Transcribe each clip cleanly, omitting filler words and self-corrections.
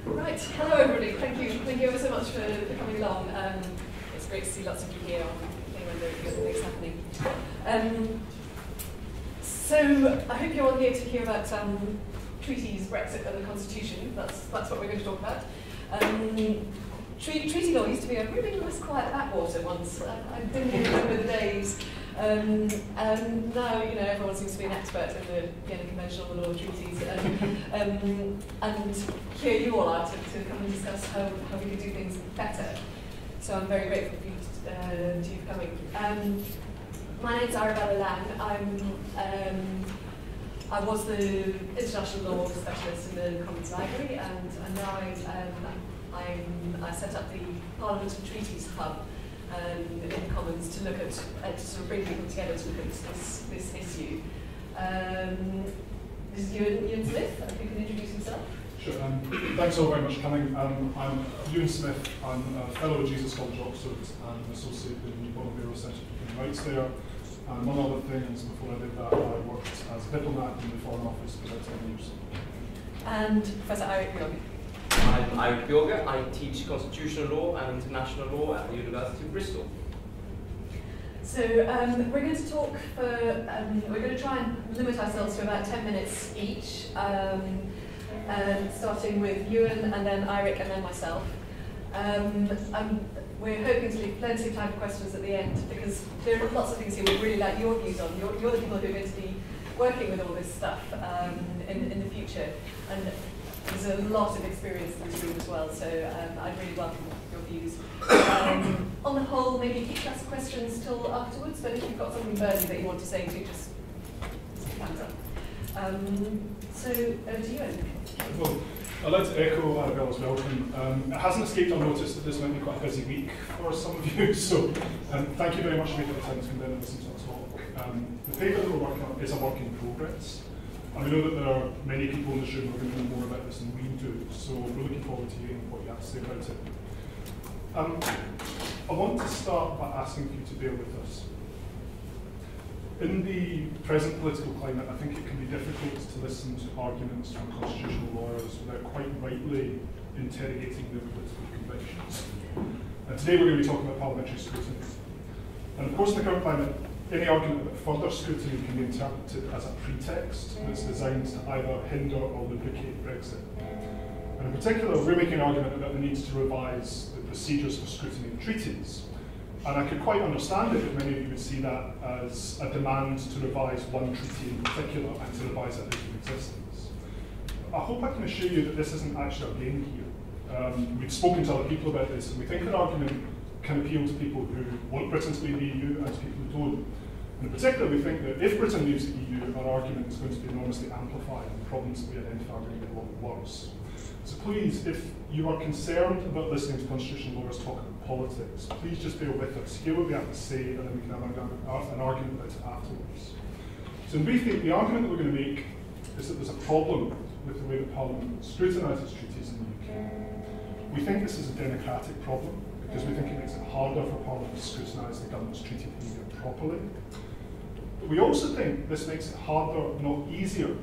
Right, hello everybody. Thank you ever so much for coming along. It's great to see lots of you here on when there are good things happening. So I hope you're all here to hear about treaties, Brexit, and the Constitution. That's what we're going to talk about. Treaty law used to be a really nice quiet backwater once. I didn't even remember the days. And now, everyone seems to be an expert in the conventional law of treaties. And here you all are to come and discuss how we can do things better. So I'm very grateful for you for coming. My name's Arabella Lang. I was the international law specialist in the Commons Library, and now I set up the Parliament and Treaties Hub in the Commons to look at, to sort of bring people together to look at this issue. This is Ewan Smith. I think you can introduce himself. Sure. Thanks all very much for coming. I'm Ewan Smith. I'm a fellow at Jesus College, Oxford, and an associate with the Bonn Bureau Centre for Human Rights there. And among other things, before I did that, I worked as a diplomat in the Foreign Office for about 10 years. And Professor Eirik Bjorge. I'm Eirik Bjorge. I teach constitutional law and international law at the University of Bristol. So we're going to talk for, we're going to try and limit ourselves to about 10 minutes each, starting with Ewan and then Eirik and then myself. We're hoping to leave plenty of time for questions at the end, because there are lots of things here we'd really like your views on. You're the people who are going to be working with all this stuff in the future. And there's a lot of experience in this room as well, so I'd really welcome your views. On the whole, maybe keep ask questions till afterwards, but if you've got something burning that you want to say, do just hands up. So over to you, Ewan. Well, I'd like to echo Arabella's welcome. It hasn't escaped unnoticed that this might be quite a busy week for some of you, so thank you very much for making the time to come down and listen to us talk. The paper that we're working on is a work in progress. And I know that there are many people in this room who are going to know more about this than we do, so we're looking forward to hearing what you have to say about it. I want to start by asking you to bear with us. In the present political climate, I think it can be difficult to listen to arguments from constitutional lawyers without quite rightly interrogating their political convictions. And today we're going to be talking about parliamentary scrutiny. And of course, in the current climate, any argument about further scrutiny can be interpreted as a pretext that's designed to either hinder or lubricate Brexit. And in particular, we're making an argument about the need to revise the procedures for scrutiny in treaties. And I could quite understand it if many of you would see that as a demand to revise one treaty in particular and to revise it out of existence. I hope I can assure you that this isn't actually our game here. We've spoken to other people about this, and we think our argument can appeal to people who want Britain to leave the EU and to people who don't. And in particular, we think that if Britain leaves the EU, our argument is going to be enormously amplified and the problems that we identify are going to get a lot worse. So please, if you are concerned about listening to constitutional lawyers talk about politics, please just bear with us, hear what we have to say, and then we can have an argument about it afterwards. So in brief, the argument that we're going to make is that there's a problem with the way that Parliament scrutinises treaties in the UK. We think this is a democratic problem, because we think it makes it harder for Parliament to scrutinise the government's treaty behaviour properly. But we also think this makes it harder, not easier,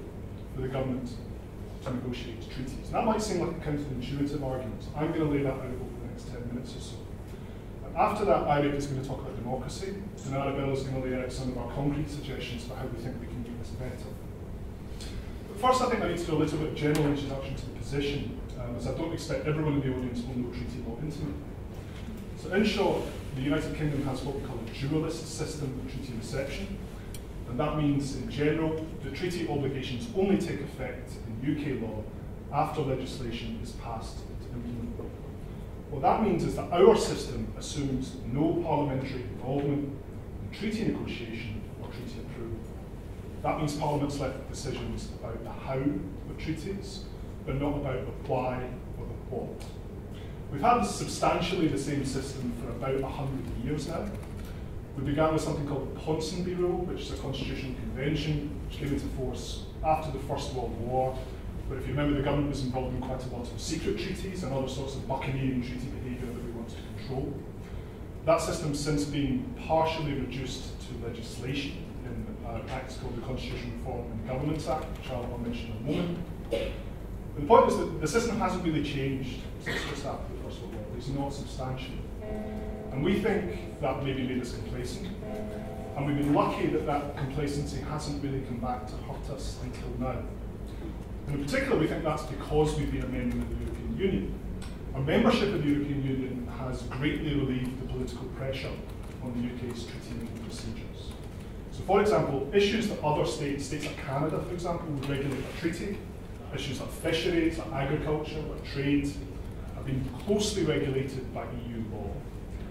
for the government to negotiate treaties. And that might seem like a counterintuitive argument. I'm going to lay that out over the next 10 minutes or so. And after that, Eirik is going to talk about democracy, and Arabella is going to lay out some of our concrete suggestions for how we think we can do this better. But first, I think I need to do a little bit of general introduction to the position, as I don't expect everyone in the audience will know treaty law intimately. So in short, the United Kingdom has what we call a dualist system of treaty reception. And that means, in general, that treaty obligations only take effect in UK law after legislation is passed to implement them. What that means is that our system assumes no parliamentary involvement in treaty negotiation or treaty approval. That means Parliament's left with decisions about the how of treaties, but not about the why or the what. We've had substantially the same system for about 100 years now. We began with something called the Ponsonby Rule, which is a constitutional convention which came into force after the First World War. But if you remember, the government was involved in quite a lot of secret treaties and other sorts of buccaneering treaty behaviour that we wanted to control. That system's since been partially reduced to legislation in an act called the Constitutional Reform and Government Act, which I'll mention in a moment. The point is that the system hasn't really changed since the start of the First World War. It's not substantial. And we think that maybe made us complacent. And we've been lucky that that complacency hasn't really come back to hurt us until now. And in particular, we think that's because we've been a member of the European Union. Our membership of the European Union has greatly relieved the political pressure on the UK's treaty-making procedures. So for example, issues that other states like Canada, for example, would regulate by treaty, issues like fisheries, like agriculture, like trade, have been closely regulated by EU law.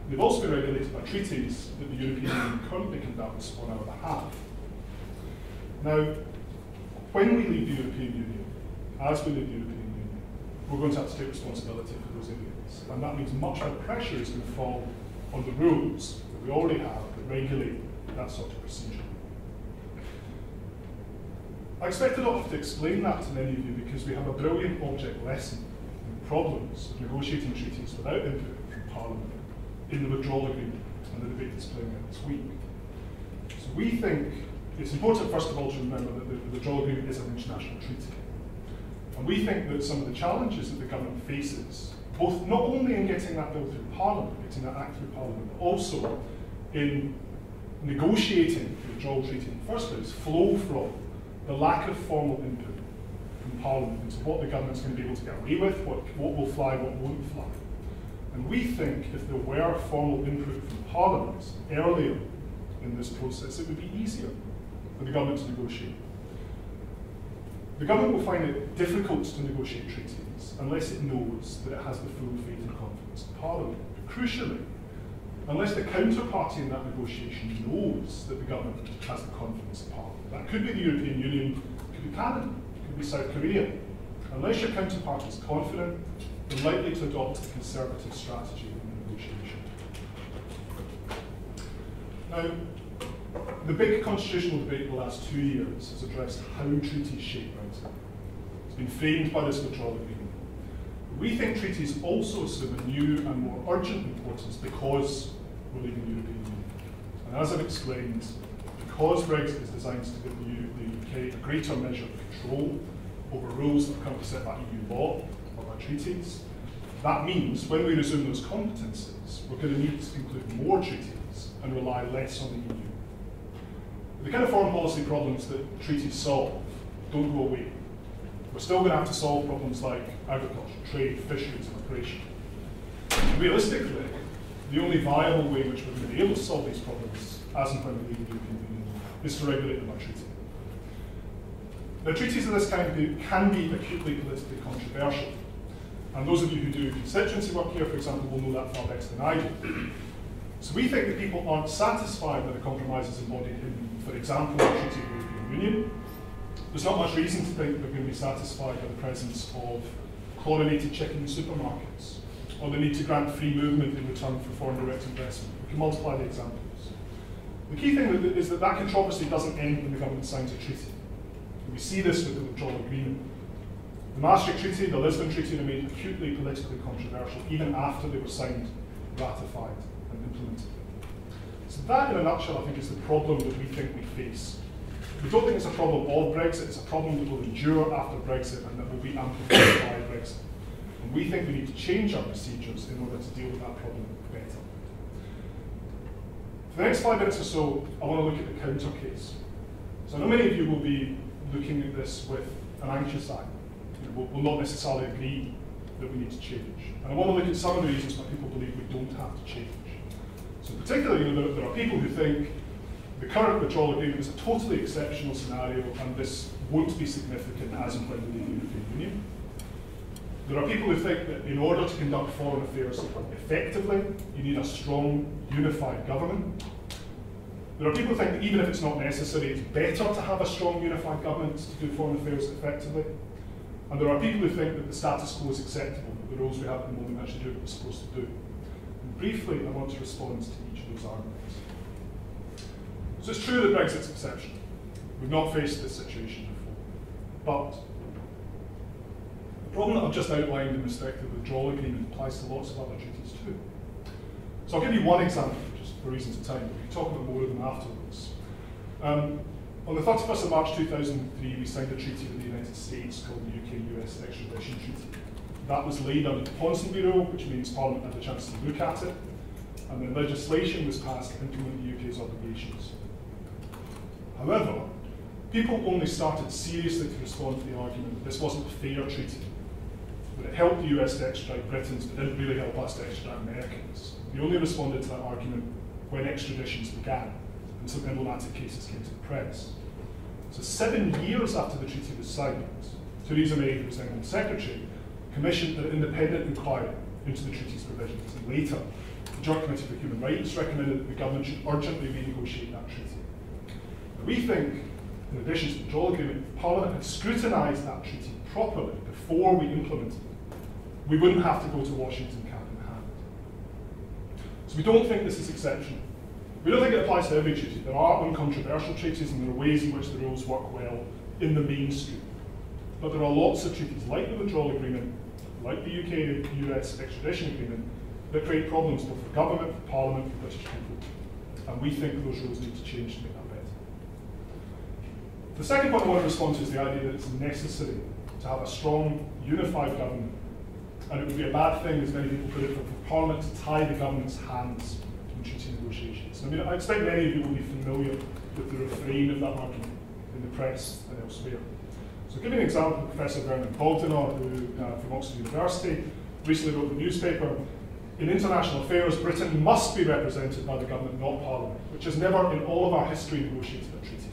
They've also been regulated by treaties that the European Union currently conducts on our behalf. Now, when we leave the European Union, as we leave the European Union, we're going to have to take responsibility for those areas. And that means much more pressure is going to fall on the rules that we already have that regulate that sort of procedure. I expect I don't have to explain that to many of you because we have a brilliant object lesson in problems of negotiating treaties without input from Parliament in the withdrawal agreement and the debate that's playing out this week. So we think it's important, first of all, to remember that the withdrawal agreement is an international treaty. And we think that some of the challenges that the government faces, both not only in getting that bill through Parliament, getting that act through Parliament, but also in negotiating the withdrawal treaty in the first place, flow from the lack of formal input from Parliament into what the government's going to be able to get away with, what will fly, what won't fly. And we think if there were formal input from Parliament earlier in this process, it would be easier for the government to negotiate. The government will find it difficult to negotiate treaties unless it knows that it has the full faith and confidence of Parliament. But crucially, unless the counterparty in that negotiation knows that the government has the confidence of Parliament. That could be the European Union, it could be Canada, it could be South Korea. Unless your counterparty is confident, they're likely to adopt a conservative strategy in the negotiation. Now, the big constitutional debate in the last 2 years has addressed how treaties shape Brexit. It's been framed by this withdrawal agreement. We think treaties also assume a new and more urgent importance because we're leaving the European Union. And as I've explained, because Brexit is designed to give the UK a greater measure of control over rules that are currently set by EU law or by treaties, that means when we resume those competences, we're going to need to include more treaties and rely less on the EU. The kind of foreign policy problems that treaties solve don't go away. We're still going to have to solve problems like agriculture, trade, fisheries, and migration. Realistically, the only viable way in which we're going to be able to solve these problems, as and when we leave the European Union, is to regulate them by treaty. Now, treaties of this kind can be acutely politically controversial. And those of you who do constituency work here, for example, will know that far better than I do. So we think that people aren't satisfied with the compromises embodied in, for example, the Treaty of the European Union. There's not much reason to think they're going to be satisfied by the presence of chlorinated chicken in supermarkets, or the need to grant free movement in return for foreign direct investment. We can multiply the examples. The key thing is that that controversy doesn't end when the government signs a treaty. And we see this with the withdrawal agreement. The Maastricht Treaty, the Lisbon Treaty remained acutely politically controversial even after they were signed, ratified, and implemented. So that, in a nutshell, I think is the problem that we think we face. We don't think it's a problem of Brexit, it's a problem that will endure after Brexit and that will be amplified by Brexit. And we think we need to change our procedures in order to deal with that problem better. For the next 5 minutes or so, I want to look at the counter case. So I know many of you will be looking at this with an anxious eye. Will not necessarily agree that we need to change. And I want to look at some of the reasons why people believe we don't have to change. So particularly, there are people who think the current withdrawal agreement is a totally exceptional scenario and this won't be significant as and when we leave the European Union. There are people who think that in order to conduct foreign affairs effectively, you need a strong, unified government. There are people who think that even if it's not necessary, it's better to have a strong, unified government to do foreign affairs effectively. And there are people who think that the status quo is acceptable, that the rules we have at the moment actually do what we're supposed to do. And briefly, I want to respond to each of those arguments. So it's true that Brexit's exceptional. We've not faced this situation before. But the problem that I've just outlined in respect of the withdrawal agreement applies to lots of other treaties too. So I'll give you one example, just for reasons of time, but we can talk about more of them afterwards. On the 31st of March 2003, we signed a treaty with the United States called the UK-US Extradition Treaty. That was laid under the Ponsonby Rule, which means Parliament had the chance to look at it, and then legislation was passed to implement the UK's obligations. However, people only started seriously to respond to the argument that this wasn't a fair treaty, that it helped the US to extradite Britons but didn't really help us to extradite Americans. They only responded to that argument when extraditions began and some emblematic cases came to the press. So 7 years after the treaty was signed, Theresa May, who was then Home Secretary, commissioned an independent inquiry into the treaty's provisions, and later the Joint Committee for Human Rights recommended that the government should urgently renegotiate that treaty. Now, we think, in addition to the withdrawal agreement, Parliament had scrutinised that treaty properly before we implemented it. We wouldn't have to go to Washington cap in hand. So we don't think this is exceptional. We don't think it applies to every treaty. There are uncontroversial treaties and there are ways in which the rules work well in the mainstream. But there are lots of treaties, like the withdrawal agreement, like the UK-US extradition agreement, that create problems both for government, for Parliament, for British people. And we think those rules need to change to make that better. The second point I want to respond to is the idea that it's necessary to have a strong, unified government. And it would be a bad thing, as many people put it, for Parliament to tie the government's hands in treaty negotiations. I mean, I expect many of you will be familiar with the refrain of that argument in the press and elsewhere. So give you an example. Professor Vernon Baldinor, who from Oxford University, recently wrote in the newspaper, in international affairs, Britain must be represented by the government, not Parliament, which has never in all of our history negotiated a treaty.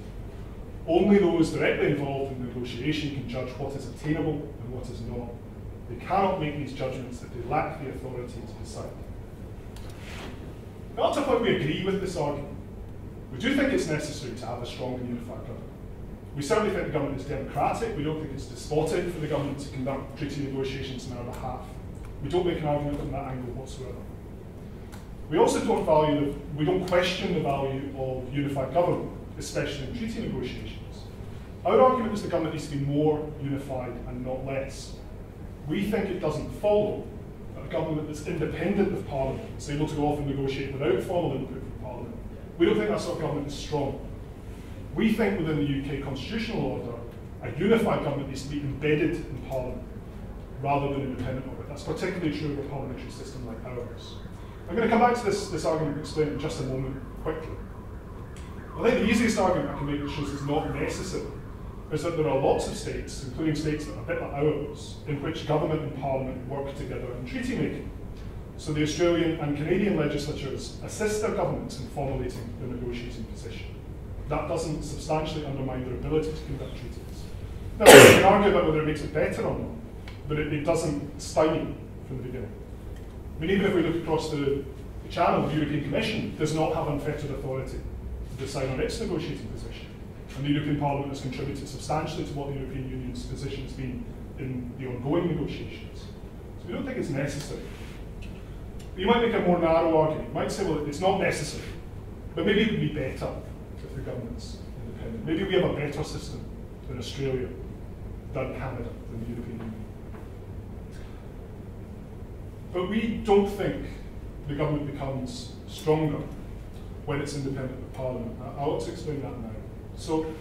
Only those directly involved in the negotiation can judge what is attainable and what is not. They cannot make these judgments if they lack the authority to decide. Now, up to a point we agree with this argument. We do think it's necessary to have a strong and unified government. We certainly think the government is democratic. We don't think it's despotic for the government to conduct treaty negotiations on our behalf. We don't make an argument from that angle whatsoever. We also we don't question the value of unified government, especially in treaty negotiations. Our argument is the government needs to be more unified and not less. We think it doesn't follow that a government that's independent of Parliament is able to go off and negotiate without formal input from Parliament. We don't think that sort of government is strong. We think within the UK constitutional order, a unified government needs to be embedded in Parliament rather than independent of it. That's particularly true of a parliamentary system like ours. I'm going to come back to this argument and explain it in just a moment quickly. I think the easiest argument I can make that shows it's not necessary is that there are lots of states, including states that are a bit like ours, in which government and Parliament work together in treaty making. So the Australian and Canadian legislatures assist their governments in formulating their negotiating position. That doesn't substantially undermine their ability to conduct treaties. Now, we can argue about whether it makes it better or not, but it doesn't stymie from the beginning. I mean, even if we look across the channel, the European Commission does not have unfettered authority to decide on its negotiating position. And the European Parliament has contributed substantially to what the European Union's position has been in the ongoing negotiations. So we don't think it's necessary. But you might make a more narrow argument. You might say, well, it's not necessary, but maybe it would be better if the government's independent. Maybe we have a better system than Australia, than Canada, than the European Union. But we don't think the government becomes stronger when it's independent of Parliament. I'll explain that now. So,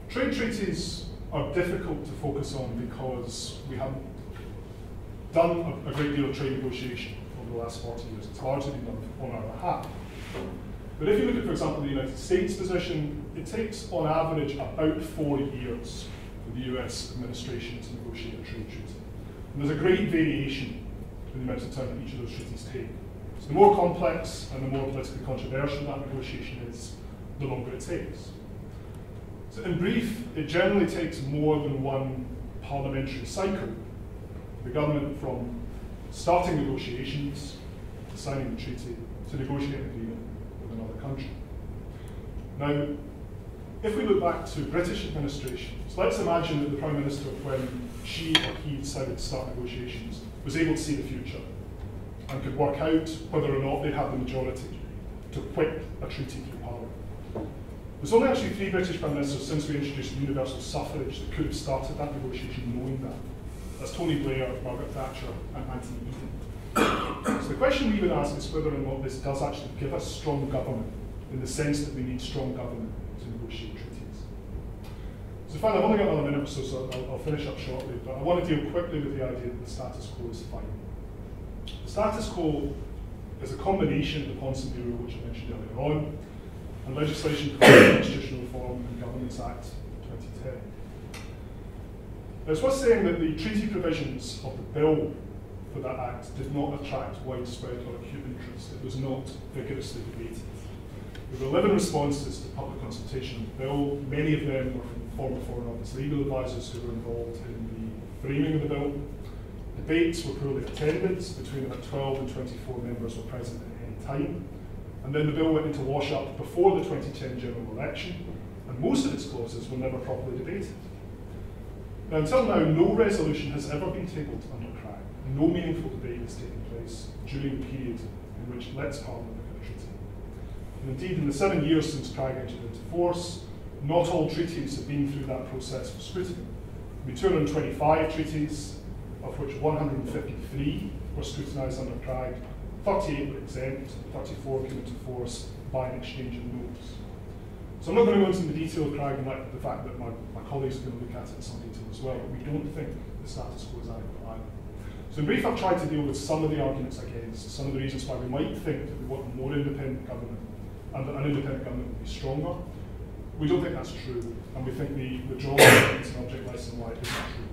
trade treaties are difficult to focus on because we haven't done a great deal of trade negotiation over the last 40 years. It's largely been done on our behalf. But if you look at, for example, the United States position, it takes on average about 4 years for the US administration to negotiate a trade treaty. And there's a great variation in the amount of time that each of those treaties take. So the more complex and the more politically controversial that negotiation is, the longer it takes. So in brief, it generally takes more than one parliamentary cycle for the government from starting negotiations, to signing the treaty, to negotiating an agreement with another country. Now, if we look back to British administrations, let's imagine that the Prime Minister, when she or he decided to start negotiations, was able to see the future and could work out whether or not they had the majority to whip a treaty through Parliament. There's only actually 3 British Prime Ministers since we introduced universal suffrage that could have started that negotiation knowing that. That's Tony Blair, Margaret Thatcher, and Anthony Eden. So the question we would ask is whether or not this does actually give us strong government, in the sense that we need strong government to negotiate treaties. So fine, I've only got another minute or so, so I'll finish up shortly, but I want to deal quickly with the idea that the status quo is fine. The status quo is a combination of the Ponsonby Rule, which I mentioned earlier on, and legislation called the Constitutional Reform and Governance Act 2010. Now, it's worth saying that the treaty provisions of the bill for that act did not attract widespread or acute interest. It was not vigorously debated. There were 11 responses to public consultation on the bill. Many of them were from former Foreign Office legal advisors who were involved in the framing of the bill. Debates were poorly attended. Between about 12 and 24 members were present at any time. And then the bill went into wash-up before the 2010 general election, and most of its clauses were never properly debated. Now, until now, no resolution has ever been tabled under CRAG. No meaningful debate has taken place during the period in which it lets Parliament look at the treaty. And indeed, in the 7 years since CRAG entered into force, not all treaties have been through that process for scrutiny. There will be 225 treaties, of which 153 were scrutinised under CRAG, 38 were exempt, 34 came into force by an exchange of notes. So I'm not going to go into the detail of CRAG and the fact that my colleagues are going to look at it in some detail as well, but we don't think the status quo is adequate either. So in brief, I've tried to deal with some of the arguments against, some of the reasons why we might think that we want a more independent government, and that an independent government would be stronger. We don't think that's true, and we think the withdrawal against an object lesson why it isn't true.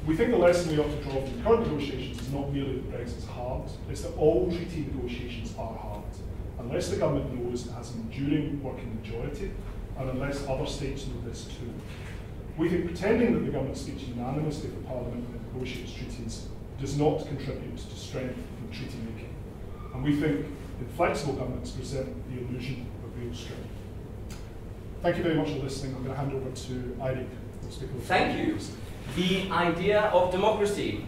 We think the lesson we ought to draw from the current negotiations is not merely that Brexit's hard, it's that all treaty negotiations are hard, unless the government knows it has an enduring working majority, and unless other states know this too. We think pretending that the government speaks unanimously for Parliament when it negotiates treaties does not contribute to strength in treaty making. And we think inflexible governments present the illusion of real strength. Thank you very much for listening. I'm going to hand over to Eirik, who will speak over. Thank you. The idea of democracy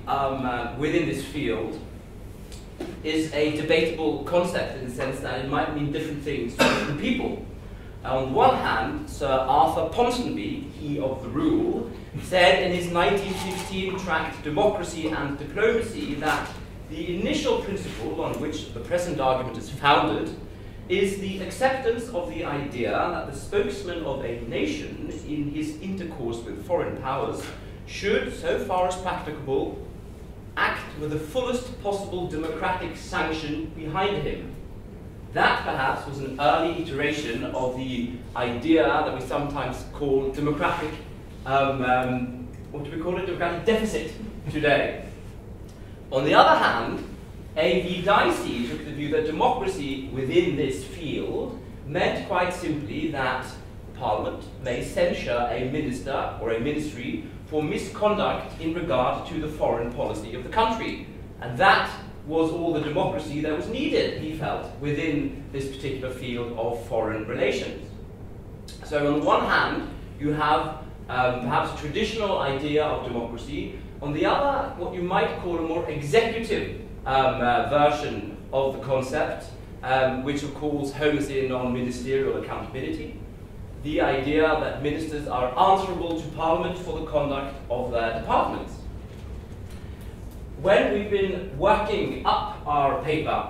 within this field is a debatable concept in the sense that it might mean different things to different people. On one hand, Sir Arthur Ponsonby, he of the rule, said in his 1916 tract Democracy and Diplomacy that the initial principle on which the present argument is founded is the acceptance of the idea that the spokesman of a nation in his intercourse with foreign powers should, so far as practicable, act with the fullest possible democratic sanction behind him. That perhaps was an early iteration of the idea that we sometimes call democratic, what do we call it? Democratic deficit today. On the other hand, A.V. Dicey took the view that democracy within this field meant quite simply that Parliament may censure a minister or a ministry for misconduct in regard to the foreign policy of the country. And that was all the democracy that was needed, he felt, within this particular field of foreign relations. So on the one hand, you have perhaps a traditional idea of democracy. On the other, what you might call a more executive version of the concept, which of course hones in on ministerial accountability. The idea that ministers are answerable to Parliament for the conduct of their departments. When we've been working up our paper,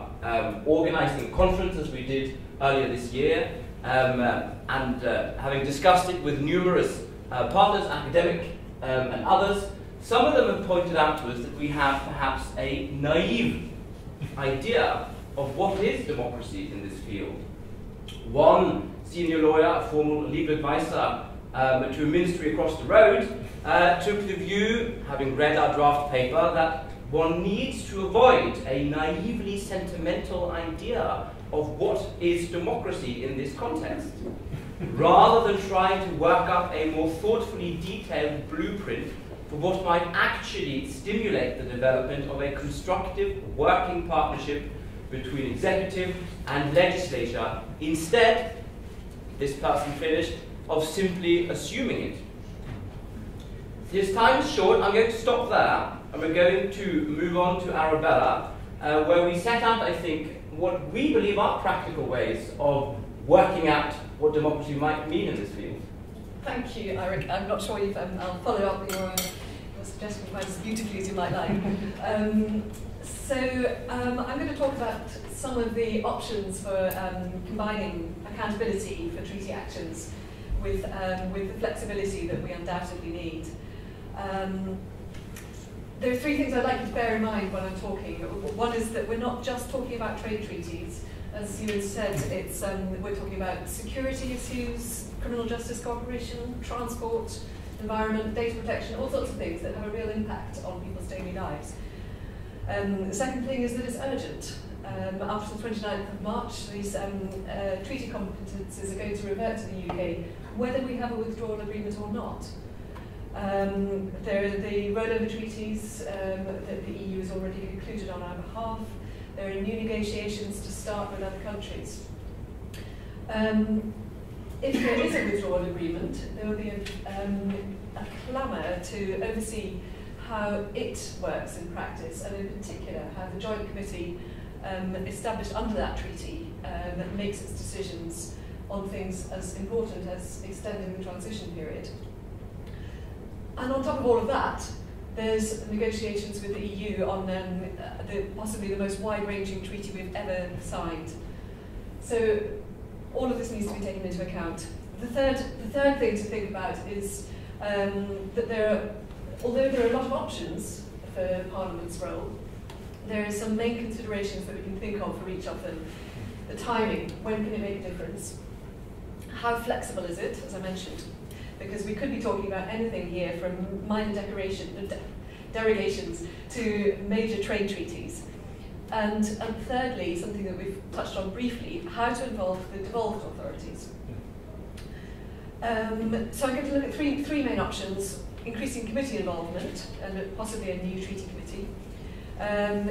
organising a conference as we did earlier this year, and having discussed it with numerous partners, academic and others, some of them have pointed out to us that we have perhaps a naive idea of what is democracy in this field. One senior lawyer, a former legal advisor to a ministry across the road, took the view, having read our draft paper, that one needs to avoid a naively sentimental idea of what is democracy in this context, rather than trying to work up a more thoughtfully detailed blueprint for what might actually stimulate the development of a constructive working partnership between executive and legislature, instead, this person finished, of simply assuming it. His time is short, I'm going to stop there, and we're going to move on to Arabella, where we set out, I think, what we believe are practical ways of working out what democracy might mean in this field. Thank you, Eirik. I'm not sure you've, I'll follow up your suggestion quite as beautifully as you might like. I'm going to talk about some of the options for combining accountability for treaty actions with the flexibility that we undoubtedly need. There are three things I'd like you to bear in mind when I'm talking. One is that we're not just talking about trade treaties. As Ewan said, we're talking about security issues, criminal justice cooperation, transport, environment, data protection, all sorts of things that have a real impact on people's daily lives. The second thing is that it's urgent. After the 29th of March, these treaty competences are going to revert to the UK, whether we have a withdrawal agreement or not. There are the rollover treaties that the EU has already concluded on our behalf. There are new negotiations to start with other countries. If there is a withdrawal agreement, there will be a clamour to oversee how it works in practice, and in particular how the Joint Committee established under that treaty that makes its decisions on things as important as extending the transition period. And on top of all of that, there's negotiations with the EU on possibly the most wide-ranging treaty we've ever signed. So all of this needs to be taken into account. The third thing to think about is that although there are a lot of options for Parliament's role, there are some main considerations that we can think of for each of them. The timing, when can it make a difference? How flexible is it, as I mentioned? Because we could be talking about anything here from minor derogations to major trade treaties. And thirdly, something that we've touched on briefly, how to involve the devolved authorities. So I'm going to look at three main options: increasing committee involvement, and possibly a new treaty committee,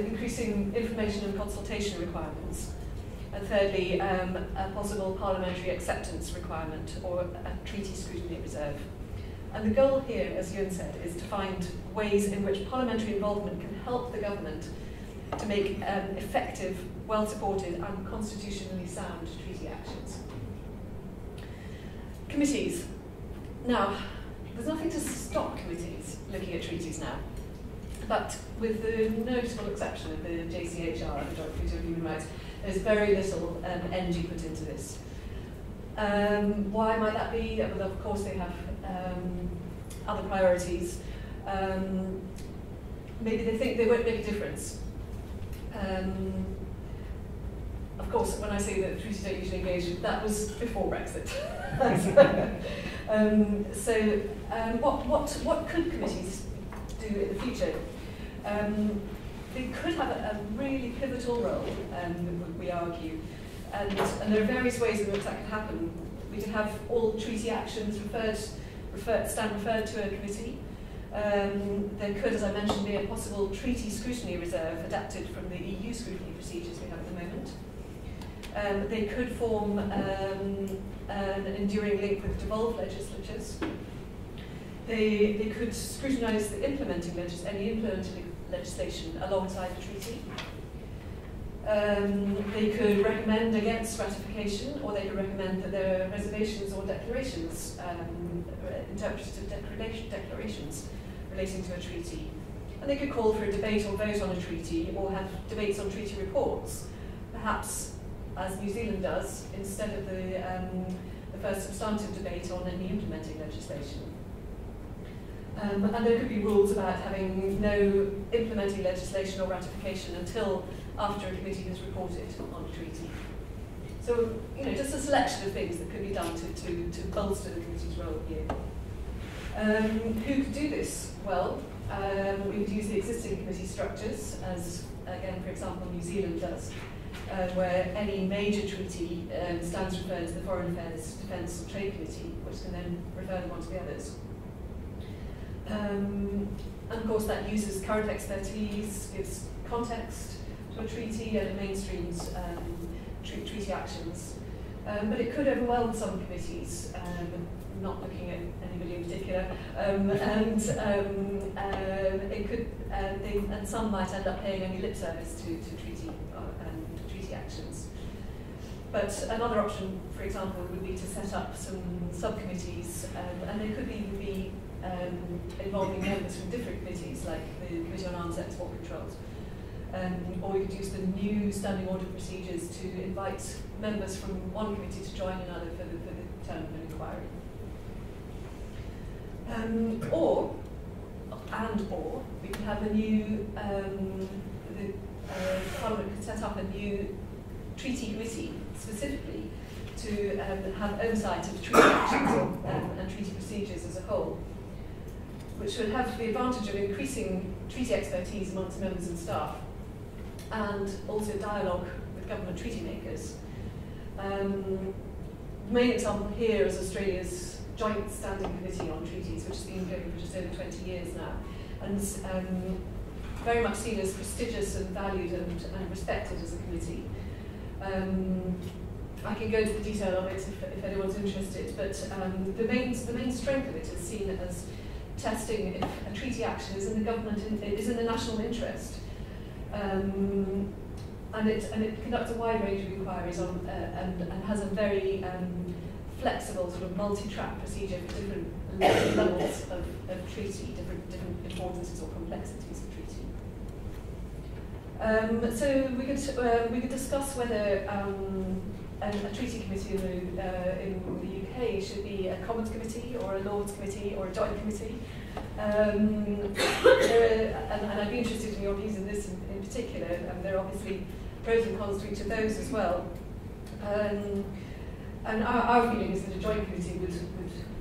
increasing information and consultation requirements, and thirdly, a possible parliamentary acceptance requirement or a treaty scrutiny reserve. And the goal here, as Ewan said, is to find ways in which parliamentary involvement can help the government to make effective, well-supported and constitutionally sound treaty actions. Committees. Now, there's nothing to stop committees looking at treaties now, but with the notable exception of the JCHR, the Joint Committee on Human Rights, there's very little energy put into this. Why might that be? Well, of course they have other priorities. Maybe they think they won't make a difference. Of course, when I say that treaties don't usually engage, that was before Brexit. What could committees do in the future? They could have a really pivotal role, we argue, and there are various ways in which that can happen. We can have all treaty actions stand referred to a committee. There could, as I mentioned, be a possible treaty scrutiny reserve adapted from the EU scrutiny procedures we have at the moment. They could form an enduring link with devolved legislatures. They could scrutinise the any implementing legislation alongside the treaty. They could recommend against ratification, or they could recommend that there are reservations or declarations, interpretative declarations relating to a treaty. And they could call for a debate or vote on a treaty, or have debates on treaty reports, perhaps as New Zealand does, instead of the first substantive debate on any implementing legislation. And there could be rules about having no implementing legislation or ratification until after a committee has reported on a treaty. So, just a selection of things that could be done to bolster the committee's role here. Who could do this? Well, we would use the existing committee structures, as, again, for example, New Zealand does, where any major treaty stands referred to the Foreign Affairs, Defence and Trade Committee, which can then refer them on to the others. And of course that uses current expertise, gives context to a treaty, and it mainstreams treaty actions. But it could overwhelm some committees, not looking at anybody in particular, and some might end up paying only lip service to treaty actions. But another option, for example, would be to set up some subcommittees, and they could even be involving members from different committees, like the Committee on Arms Export Controls. Or we could use the new standing order procedures to invite members from one committee to join another for the term of an inquiry. Or we could have a new, Parliament could set up a new treaty committee specifically to have oversight of treaty actions and treaty procedures as a whole, which would have the advantage of increasing treaty expertise amongst members and staff, and also dialogue with government treaty makers. The main example here is Australia's Joint Standing Committee on Treaties, which has been going for just over 20 years now, and very much seen as prestigious and valued and respected as a committee. I can go into the detail of it if anyone's interested, but the main strength of it is seen as testing if a treaty action is in the government, is in the national interest. And it conducts a wide range of inquiries on, and has a very flexible sort of multi-track procedure for different levels of treaty, different importances or complexities of treaty. So we could discuss whether a treaty committee in the UK should be a Commons committee or a Lords committee or a joint committee. And I'd be interested in your views in this in particular. There are obviously pros and cons to each of those as well. And our feeling is that a joint committee would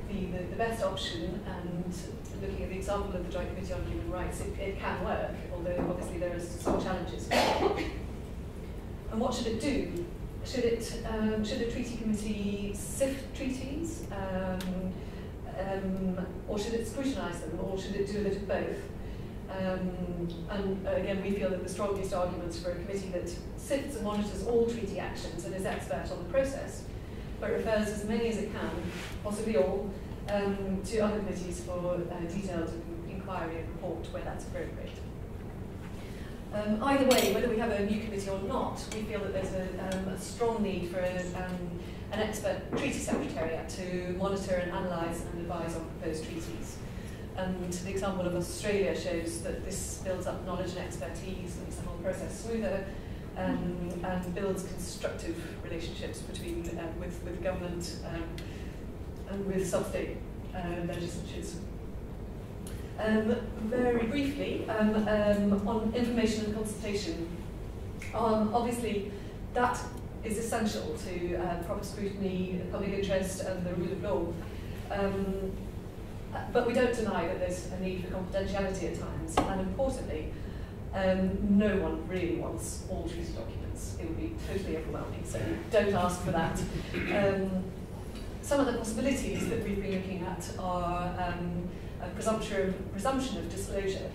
be the best option, and looking at the example of the Joint Committee on Human Rights, it can work, although obviously there are some challenges. And what should it do? Should a treaty committee sift treaties, or should it scrutinise them, or should it do a bit of both? And again, we feel that the strongest arguments for a committee that sifts and monitors all treaty actions and is expert on the process, but refers as many as it can, possibly all, to other committees for detailed inquiry and report where that's appropriate. Either way, whether we have a new committee or not, we feel that there's a strong need for an expert treaty secretariat to monitor and analyse and advise on proposed treaties. And the example of Australia shows that this builds up knowledge and expertise, makes the whole process smoother, and builds constructive relationships between with government and with sub-state legislatures. Very briefly, on information and consultation, obviously that is essential to proper scrutiny, public interest and the rule of law. But we don't deny that there's a need for confidentiality at times, and importantly, no one really wants all treaty documents. It would be totally overwhelming, so don't ask for that. Some of the possibilities that we've been looking at are a presumption of disclosure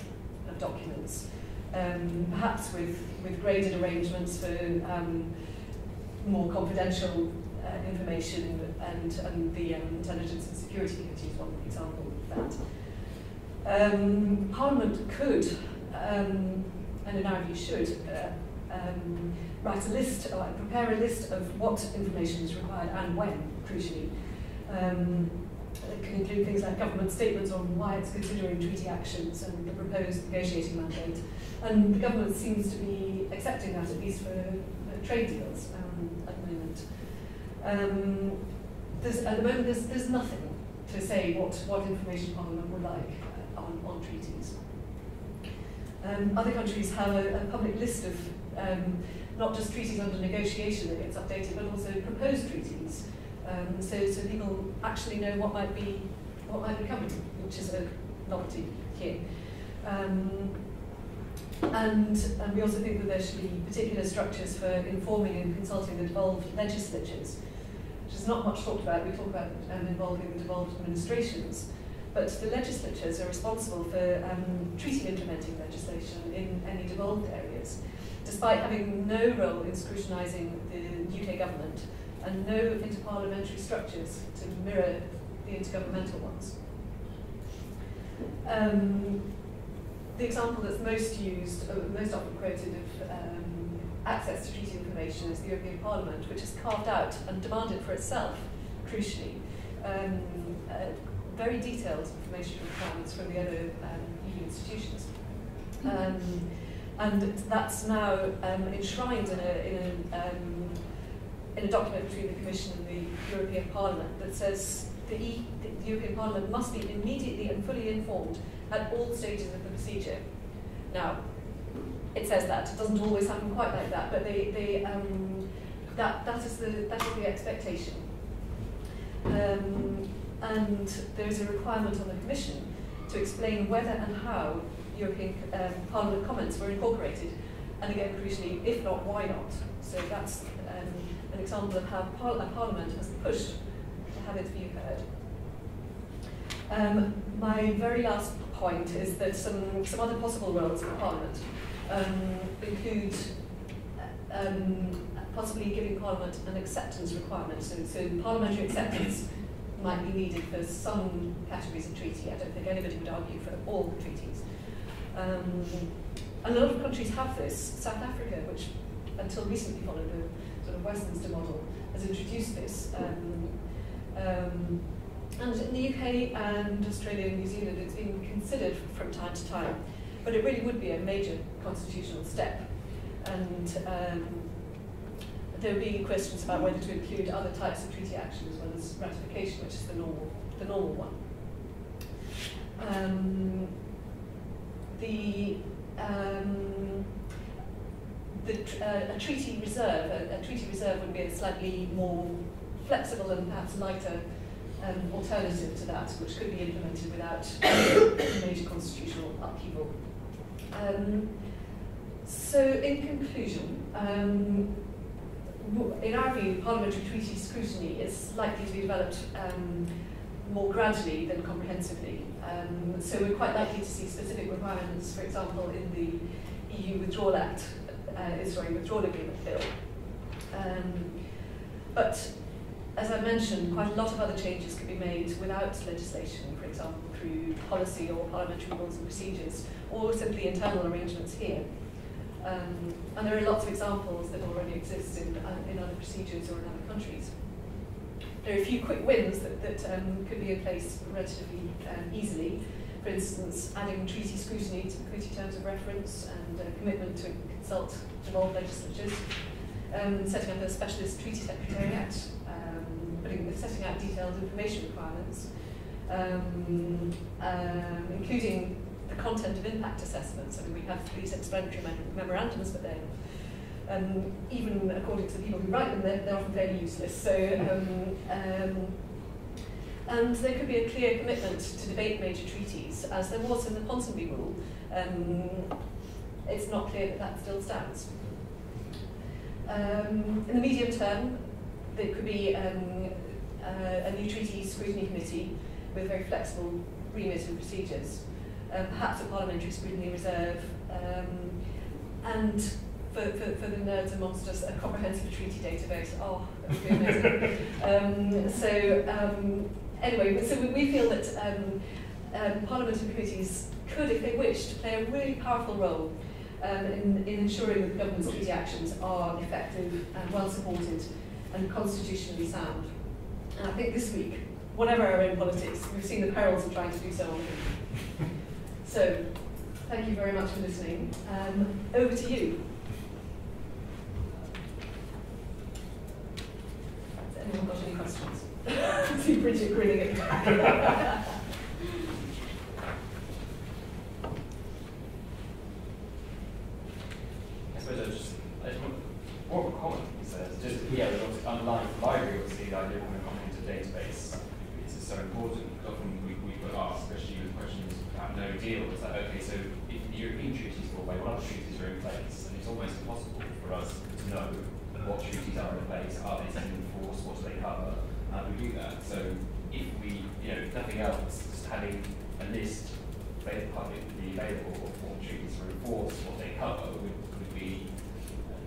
of documents, perhaps with graded arrangements for more confidential information, and the Intelligence and Security Committee is one example of that. Parliament could, and in our view should, write a list, or prepare a list of what information is required and when, crucially. It can include things like government statements on why it's considering treaty actions and the proposed negotiating mandate. And the government seems to be accepting that, at least for trade deals at the moment. At the moment, there's nothing to say what information Parliament would like on treaties. Other countries have a public list of not just treaties under negotiation that gets updated, but also proposed treaties. So people actually know what might be coming, which is a novelty here. And we also think that there should be particular structures for informing and consulting the devolved legislatures, which is not much talked about. We talk about involving the devolved administrations, but the legislatures are responsible for treaty implementing legislation in any devolved areas, despite having no role in scrutinising the UK government and no interparliamentary structures to mirror the intergovernmental ones. The example that's most used, most often quoted of access to treaty information is the European Parliament, which has carved out and demanded for itself, crucially, very detailed information requirements from the other EU institutions. And that's now enshrined in a document between the Commission and the European Parliament that says the European Parliament must be immediately and fully informed at all stages of the procedure. Now, it says that. It doesn't always happen quite like that, but that is the expectation. And there is a requirement on the Commission to explain whether and how European Parliament comments were incorporated, and again, crucially, if not, why not? So that's an example of how a Parliament has pushed to have its view heard. My very last point is that some other possible roles for Parliament include possibly giving Parliament an acceptance requirement. So parliamentary acceptance might be needed for some categories of treaty. I don't think anybody would argue for all the treaties. And a lot of countries have this. South Africa, which until recently followed the sort of Westminster model, has introduced this. And in the UK and Australia and New Zealand, it's been considered from time to time. But it really would be a major constitutional step. And there would be questions about whether to include other types of treaty action as well as ratification, which is the normal one. A treaty reserve would be a slightly more flexible and perhaps lighter alternative to that, which could be implemented without major constitutional upheaval. So, in conclusion, in our view, parliamentary treaty scrutiny is likely to be developed more gradually than comprehensively. So we're quite likely to see specific requirements, for example, in the EU Withdrawal Withdrawal Agreement Bill. But as I mentioned, quite a lot of other changes could be made without legislation, for example, through policy or parliamentary rules and procedures, or simply internal arrangements here. And there are lots of examples that already exist in other procedures or in other countries. There are a few quick wins that could be in place relatively easily. For instance, adding treaty scrutiny to the committee terms of reference and a commitment to consult devolved legislatures, setting up a specialist treaty secretariat, setting out detailed information requirements, including the content of impact assessments. I mean, we have these explanatory memorandums, but then even according to the people who write them, they're often fairly useless. So, and there could be a clear commitment to debate major treaties, as there was in the Ponsonby Rule. It's not clear that that still stands. In the medium term, there could be a new treaty scrutiny committee with very flexible remit and procedures. Perhaps a parliamentary scrutiny reserve, and for the nerds amongst us, a comprehensive treaty database. Oh, that would be amazing. Anyway, so we feel that parliamentary committees could, if they wished, play a really powerful role in ensuring that the government's treaty actions are effective and well supported and constitutionally sound. And I think this week, whatever our own politics, we've seen the perils of trying to do so on. So, thank you very much for listening. Over to you. Has anyone got any questions? I see Bridget grinning at me. I suppose I just want more comment, he says. Just, yeah, underlying the library, obviously, the idea of having a comprehensive database is so important. Often we got asked, especially with questions about no deal, is that, okay, so if the European treaties fall away, what other treaties are in place? And it's almost impossible for us to know what treaties are in place, are they still in force, what do they cover, how do we do that? So if we, if nothing else, just having a list publicly available of what treaties are in force, what they cover, would be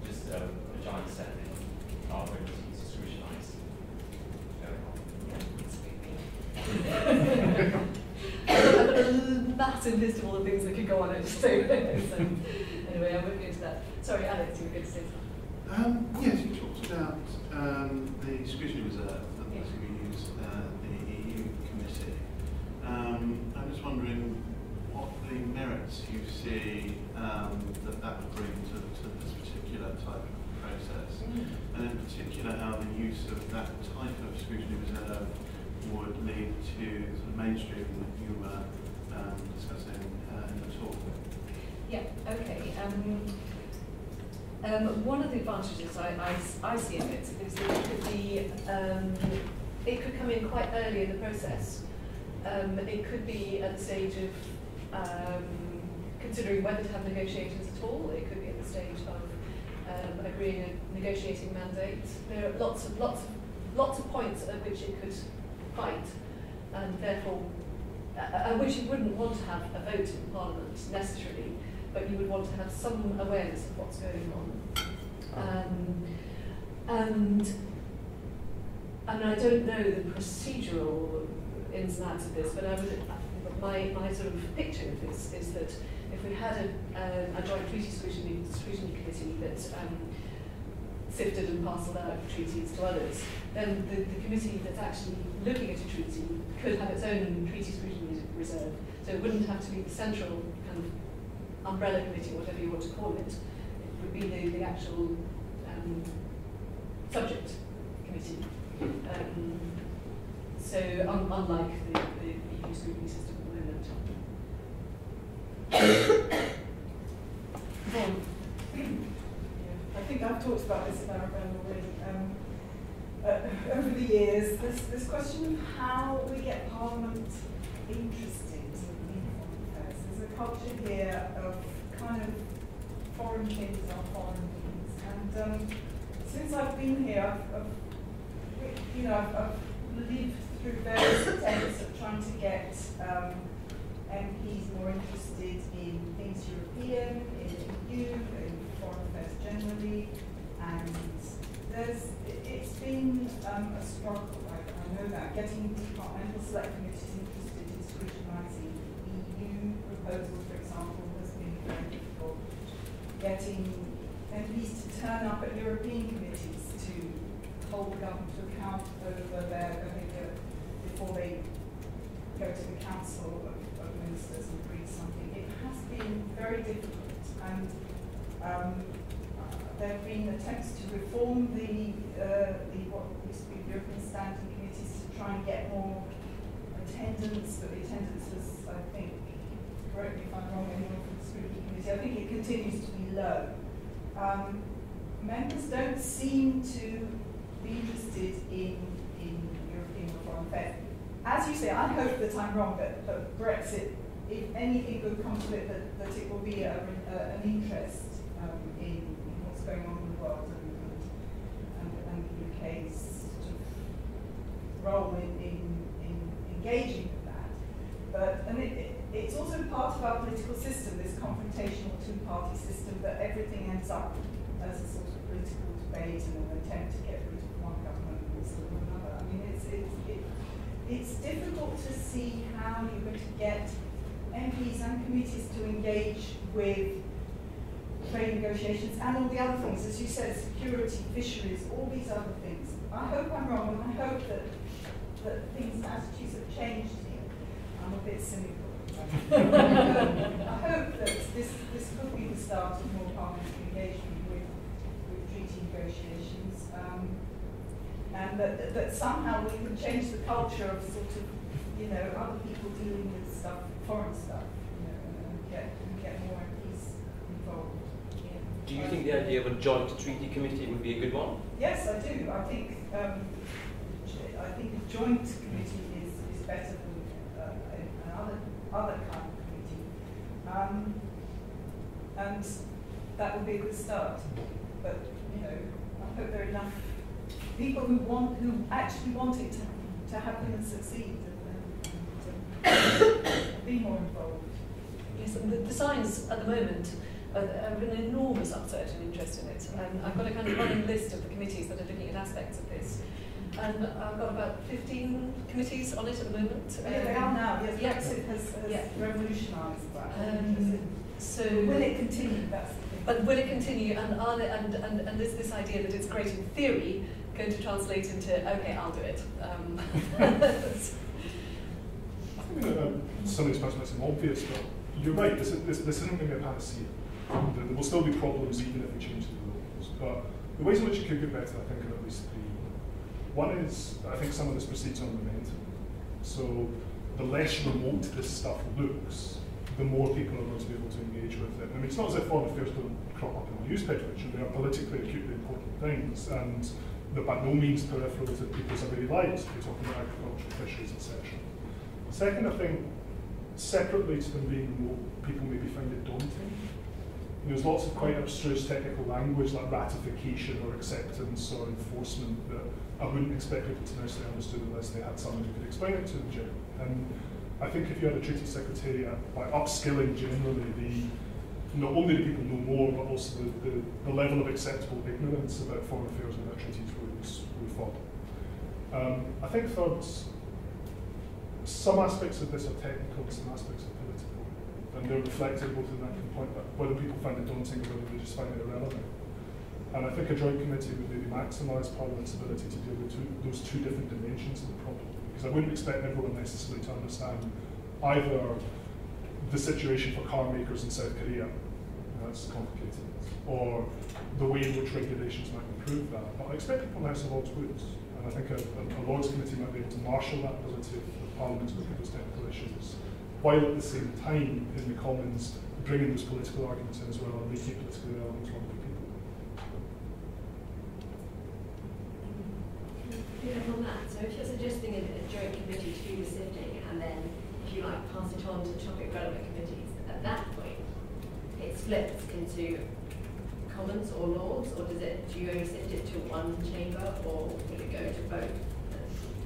just a giant step in our ability to scrutinise. I've got a massive list of all the things that could go on it. So anyway, I won't go into that. Sorry, Alex, you were going to say something. Yes, you talked about the scrutiny reserve that was going to use the EU committee. I'm just wondering what the merits you see that would bring to this particular type of process, and in particular how the use of that type of scrutiny reserve would lead to sort of mainstreaming that you were discussing in the talk. Yeah, okay. One of the advantages I see in it is that it could be, it could come in quite early in the process. It could be at the stage of considering whether to have negotiations at all. It could be at the stage of agreeing a negotiating mandate. There are lots of points at which it could fight, and therefore, at which you wouldn't want to have a vote in Parliament necessarily, but you would want to have some awareness of what's going on. And I don't know the procedural ins and outs of this, but my sort of picture of this is that if we had a joint treaty scrutiny committee that sifted and parcelled out treaties to others, then the committee that's actually looking at a treaty could have its own treaty scrutiny reserve. So it wouldn't have to be the central kind of umbrella committee, whatever you want to call it. It would be the actual subject committee. So unlike the EU scrutiny system at the moment. I think I've talked about this with Arabella already. Over the years, this question of how we get Parliament interested in foreign affairs. There's a culture here of kind of foreign things are foreign things. And since I've been here, I've lived through various attempts of trying to get MPs more interested in things European, in EU, in foreign affairs generally, and it's been a struggle. I know that getting departmental select committees interested in scrutinising EU proposals, for example, has been very difficult. Getting MPs to turn up at European committees to hold the government to account over their behaviour before they go to the Council of Ministers and agree something. It has been very difficult, and there have been attempts to reform the what used to be European Standing Committees to try and get more attendance, but the attendance is, I think, correct me if I'm wrong, anyone from the Scrutiny Committee, I think it continues to be low. Members don't seem to be interested in European or foreign affairs. As you say, I hope that I'm wrong, that Brexit, if anything good comes of it, that it will be an interest in what's going on in the world and the UK's sort of role in engaging with that. But it's also part of our political system, this confrontational two-party system, that everything ends up as a sort of political debate and an attempt to get rid of one government instead of another. I mean, it's difficult to see how you're going to get MPs and committees to engage with trade negotiations and all the other things, as you said, security, fisheries, all these other things. I hope I'm wrong, and I hope that things, attitudes have changed here. I'm a bit cynical. I hope that this could be the start of more parliamentary engagement with treaty negotiations, and that somehow we can change the culture of sort of, other people dealing with stuff, foreign stuff, and get more MPs involved. Yeah. Do you think the idea of a joint treaty committee would be a good one? Yes, I do. I think a joint committee is better than another kind of committee, and that would be a good start. But I hope there are enough people who actually want it to happen and succeed and be more involved. Yes, and the signs at the moment have an enormous upsurge in interest in it. I've got a kind of running list of the committees that are looking at aspects of this. And I've got about 15 committees on it at the moment. Yeah, they are now. Yes, yeah. Brexit has revolutionised that. So will it continue? That's the thing. But will it continue? And are there, and this idea that it's great in theory going to translate into okay, I'll do it. I think that some of these points might seem obvious, but you're right. This isn't going to be a panacea. There will still be problems even if we change the rules. But the ways in which it could get better, I think, are at least three. One is, I think some of this proceeds on momentum. So the less remote this stuff looks, the more people are going to be able to engage with it. I mean, it's not as if foreign affairs don't crop up in the newspaper, they are politically acutely important things, and they're by no means peripheral to people's everyday lives. We're talking about agriculture, fisheries, etc. Second, I think, separately to them being remote, people maybe find it daunting. There's lots of quite abstruse technical language like ratification or acceptance or enforcement that I wouldn't expect people to necessarily understand unless they had someone who could explain it to them. And I think if you had a treaty secretariat, by upskilling generally, not only do people know more, but also the level of acceptable ignorance about foreign affairs and about treaties would fall. I think third, some aspects of this are technical and some aspects are political. And they're reflected both in that point that whether people find it daunting or whether they just find it irrelevant. And I think a joint committee would maybe maximise Parliament's ability to deal with those two different dimensions of the problem. Because I wouldn't expect everyone necessarily to understand either the situation for car makers in South Korea, that's complicated, or the way in which regulations might improve that. But I expect people in the House of Lords would. And I think a Lords committee might be able to marshal that ability of Parliament to look at those technical issues, while at the same time in the Commons bringing those political arguments in as well and making it politically relevant to other people. Yeah, on that, so if you're suggesting a joint committee to do the sifting and then, if you like, pass it on to topic relevant committees, at that point it splits into Commons or Lords, or do you only sift it to one chamber, or will it go to both?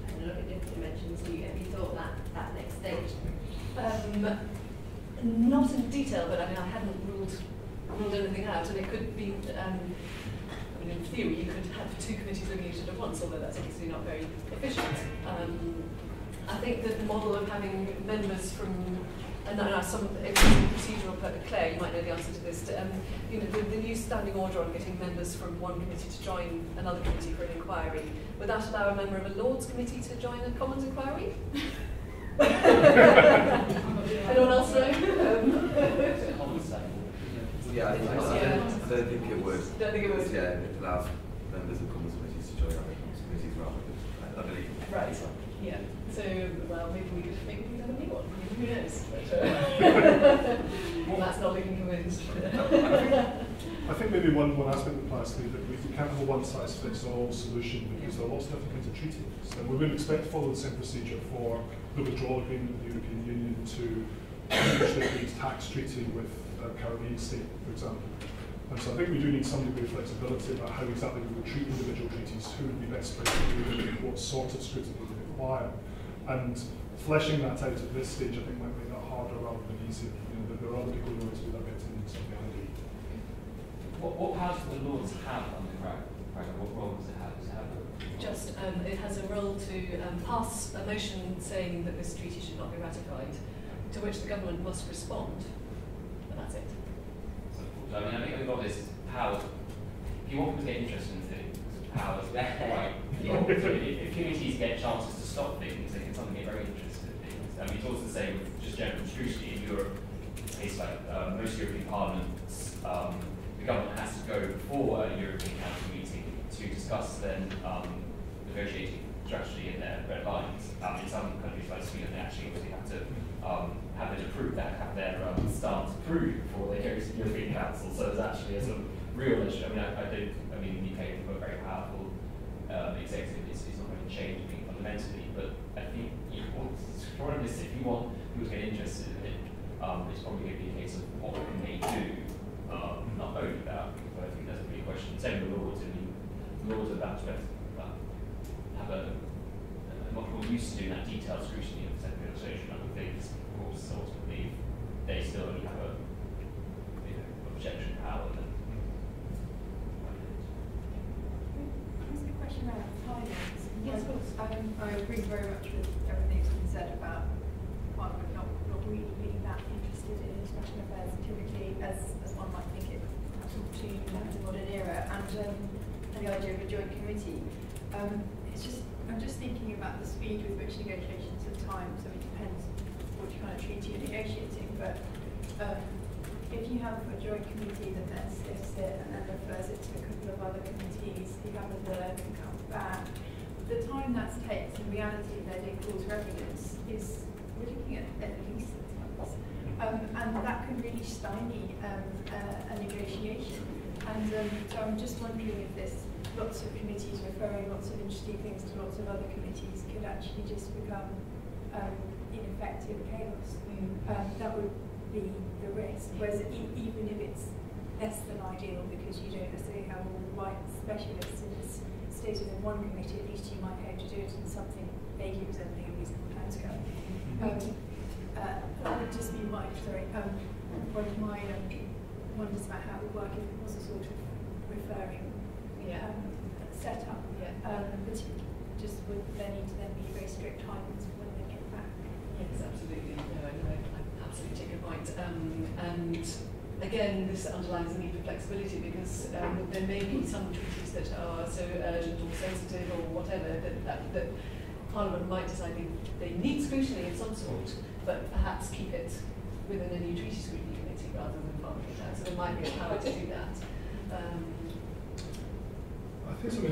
And look at different dimensions. Have you thought that next stage? Not in detail, but I mean, I hadn't ruled anything out, and it could be, I mean, in theory, you could have two committees looking at it at once, although that's obviously not very efficient. I think that the model of having members from, and now some procedural, Claire, you might know the answer to this, you know, the new standing order on getting members from one committee to join another committee for an inquiry, would that allow a member of a Lords committee to join a Commons inquiry? Anyone else know? Yeah, I don't think it would. Don't think it would. Yeah, it allows members of Commons committees to join other Commons committees rather than, I believe. Right. Yeah. So, well, maybe we could have a new one. Who knows? But, that's not looking convinced. I think maybe one aspect of the plan is that we can't have a one-size-fits-all solution because there are lots of different kinds of treaties. And we wouldn't expect to follow the same procedure for the withdrawal agreement with the European Union to negotiate a tax treaty with a Caribbean state, for example. And so I think we do need some degree of flexibility about how exactly we would treat individual treaties, who would be best placed to do it, what sort of scrutiny would require. And fleshing that out at this stage, I think, might make that harder rather than easier. You know, there are other people who want to do that better than something behind it. What powers do the Lords have on the ground? What role does it have? Does it have Just, it has a role to pass a motion saying that this treaty should not be ratified, to which the government must respond, and that's it. So, I mean, I think a lot of this is powers. If you want people to get interested in things, powers, right? If communities get chances to stop things, they can suddenly get very interested in things. I mean, it's also the same with just general scrutiny in Europe. It's like most European parliaments, the government has to go before a European Council meeting to discuss then negotiating strategy in their red lines. In some countries like Sweden, they actually obviously have to have it approved, have their stance approved before they go to the European Council. So there's actually a sort of real issue. I mean, in the UK, we've got a very powerful executive. It's not going to change anything fundamentally, but I think if you want people to get interested in it, it's probably going to be a case of what can they do, not only that, but I think that's a big question. Same with the Lords. I mean, the Lords are about to have a much more used to doing that detailed scrutiny of secondary legislation. I think of course, ultimately, they still only have a objection power. Then. Ask a question about finance. Yes, of course. I agree very much with everything that's been said about Parliament not really being that interested in international affairs typically as one might think it to the modern era, and the idea of a joint committee. I'm just thinking about the speed with which negotiations at times. I mean, it depends which kind of treaty you're negotiating, but if you have a joint committee that then sifts it and then refers it to a couple of other committees, the others can come back. the time that takes in reality, their cause for evidence is, we're looking at least 6 months. And that can really stymie a negotiation. And so I'm just wondering if there's lots of committees referring lots of interesting things to lots of other committees could actually just become ineffective chaos. That would be the risk. Whereas even if it's less than ideal because you don't necessarily have all the right specialists and it stays within one committee, at least you might be able to do it in something vaguely resembling a reasonable timescale. That would just be my, one of my wonders about how it would work if it was a sort of referring setup. But just would there need to then be very strict timelines for when they get back? Yes, absolutely. No, I absolutely take your point. And again, this underlines the need for flexibility because there may be some treaties that are so urgent or sensitive or whatever that Parliament might decide they need scrutiny of some sort, but perhaps keep it within a new treaty scrutiny committee rather than farming it out. So there might be a power to do that. I think something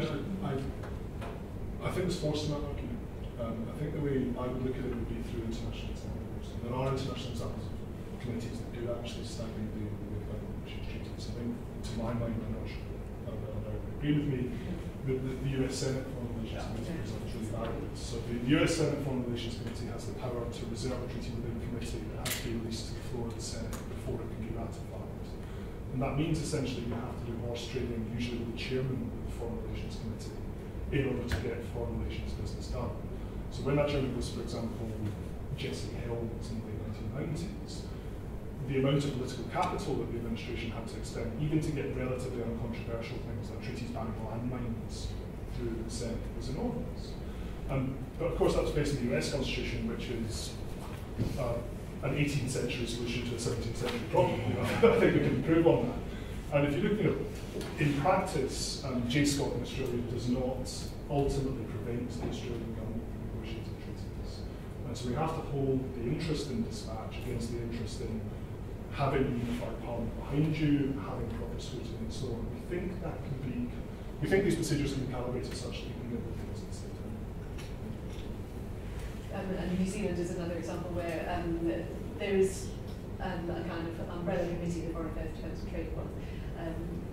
I think there's force in that argument. I think the way I would look at it would be through international examples. There are international examples of committees that do actually stymied the treaties. I think, to my mind, I'm not sure Arabella would agree with me. The US Senate Foreign Relations Committee, for example, is really valuable. So the US Senate Foreign Relations Committee has the power to reserve a treaty within a committee that has to be released to the floor of the Senate before it can be ratified. And that means essentially you have to do horse trading, usually with the chairman of the Foreign Relations Committee, in order to get foreign relations business done. So when that chairman was, for example, Jesse Helms in the late 1990s, the amount of political capital that the administration had to expend, even to get relatively uncontroversial things like treaties banning landmines through the Senate, was enormous. But of course that's based on the US Constitution, which is an 18th century solution to a 17th century problem. I think we can improve on that. And if you look, in practice, J. Scott in Australia does not ultimately prevent the Australian government from negotiating treaties. And so we have to hold the interest in dispatch against the interest in having a unified parliament behind you, having proper scrutiny and so on. We think these procedures can be calibrated such that you can get both things at the same time. And New Zealand is another example where there is a kind of umbrella committee, the Foreign Affairs, Defence and Trade one,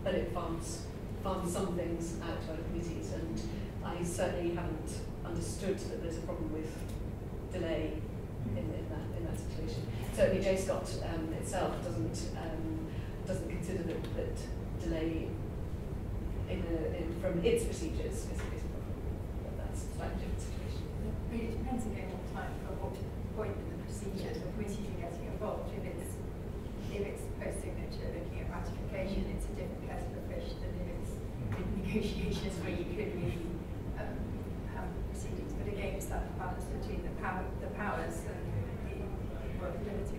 but it farms some things out to other committees, and I certainly haven't understood that there's a problem with delay in that situation. Certainly, J. Scott itself doesn't consider that delay from its procedures is a problem. But that's a slightly different situation. I mean, it depends again what time, at what point in the procedure the committees are getting involved. If it's post-signature looking at ratification, it's a different kettle of fish than if it's negotiations where you could really have proceedings. But again, it's that balance between the powers and the workability.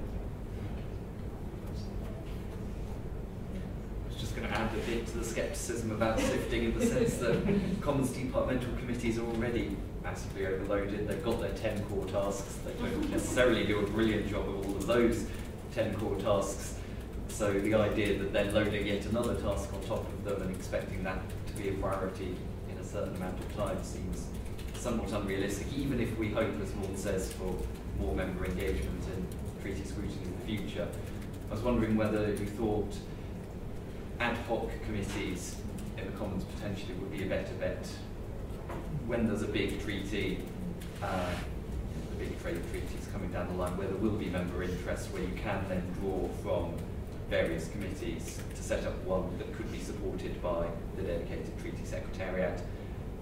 I was just going to add a bit to the scepticism about sifting in the sense that Commons departmental committees are already massively overloaded. They've got their 10 core tasks. They don't necessarily do a brilliant job of all of those 10 core tasks. So the idea that they're loading yet another task on top of them and expecting that to be a priority in a certain amount of time seems somewhat unrealistic, even if we hope, as Maud says, for more member engagement and treaty scrutiny in the future. I was wondering whether you thought ad hoc committees in the Commons potentially would be a better bet when there's a big treaty, the big trade treaties coming down the line, where there will be member interest, where you can then draw from various committees to set up one that could be supported by the dedicated treaty secretariat,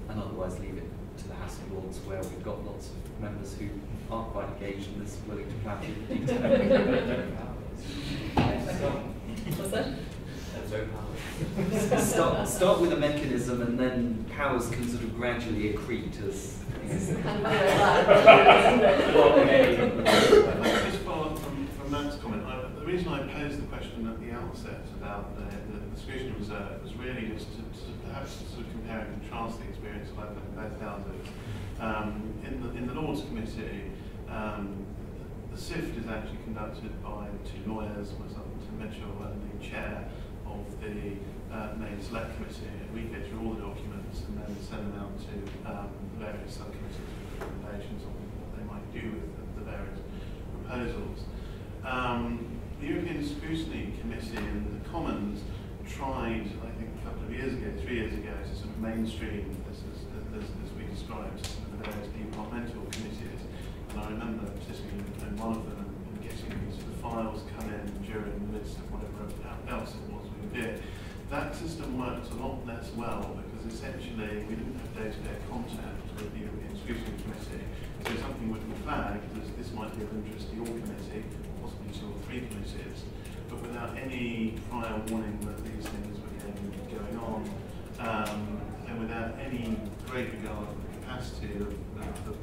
and otherwise leave it to the House of Lords, where we've got lots of members who aren't quite engaged in this, willing to plan in detail. What's that? Start with a mechanism, and then powers can sort of gradually accrete as. Just follow up from Matt's comment. The reason I posed the question at the outset about the scrutiny reserve was really just to perhaps sort of compare and contrast the experience I've had in both houses. In the Lords Committee, the SIFT is actually conducted by two lawyers, myself and Tim Mitchell, and the chair of the main select committee, and we go through all the documents and then send them out to the various subcommittees with recommendations on what they might do with the various proposals. The European Scrutiny Committee and the Commons tried, I think a couple of years ago, 3 years ago, to sort of mainstream this as we described, some of the various departmental committees. And I remember particularly in one of them and getting these sort of files come in during the midst of whatever else it was we did. That system worked a lot less well because essentially we didn't have day-to-day contact with the European Scrutiny Committee. So something would be flagged as this might be of interest to your committee, possibly 2 or 3 committees, but without any prior warning that these things were going on, and without any great regard for the capacity of the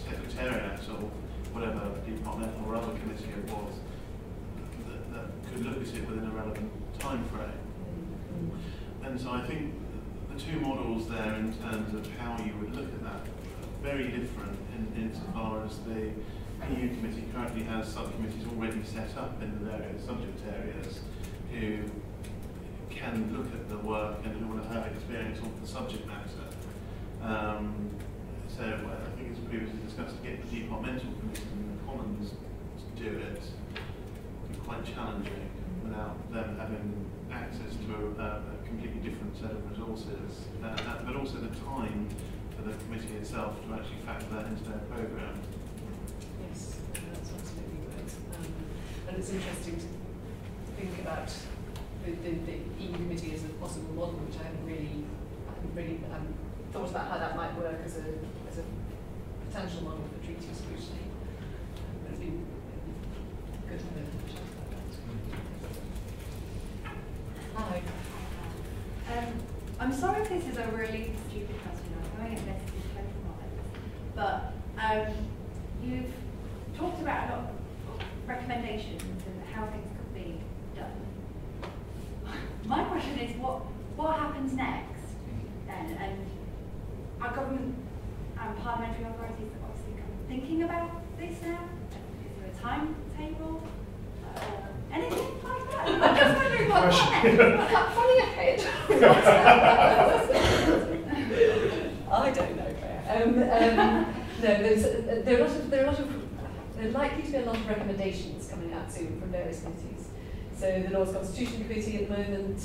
Secretariat or whatever departmental or other committee it was that could look at it within a relevant time frame. And so I think the 2 models there in terms of how you would look at that are very different insofar as the EU committee currently has subcommittees already set up in the various subject areas who can look at the work and who will have experience of the subject matter. So I think it's previously discussed, to get the departmental committees and the Commons to do it would be quite challenging without them having access to a completely different set of resources, but also the time for the committee itself to actually factor that into their programme. Yes, that's absolutely right. And it's interesting to think about the EU committee as a possible model, which I haven't really thought about how that might work as a potential model for treaty scrutiny. But it'd be good to have a chat about that. Hi. I'm sorry if this is a really stupid question. I'm going at this in total knowledge, but you've talked about a lot of recommendations and how things could be done. My question is, what happens next then? And our government and parliamentary authorities are obviously kind of thinking about this now. Is there a timetable? Anything like that? I'm just wondering what's next. Funny ahead. I don't know, Claire. No, there are likely to be a lot of recommendations coming out soon from various committees. So the Lords Constitution Committee at the moment,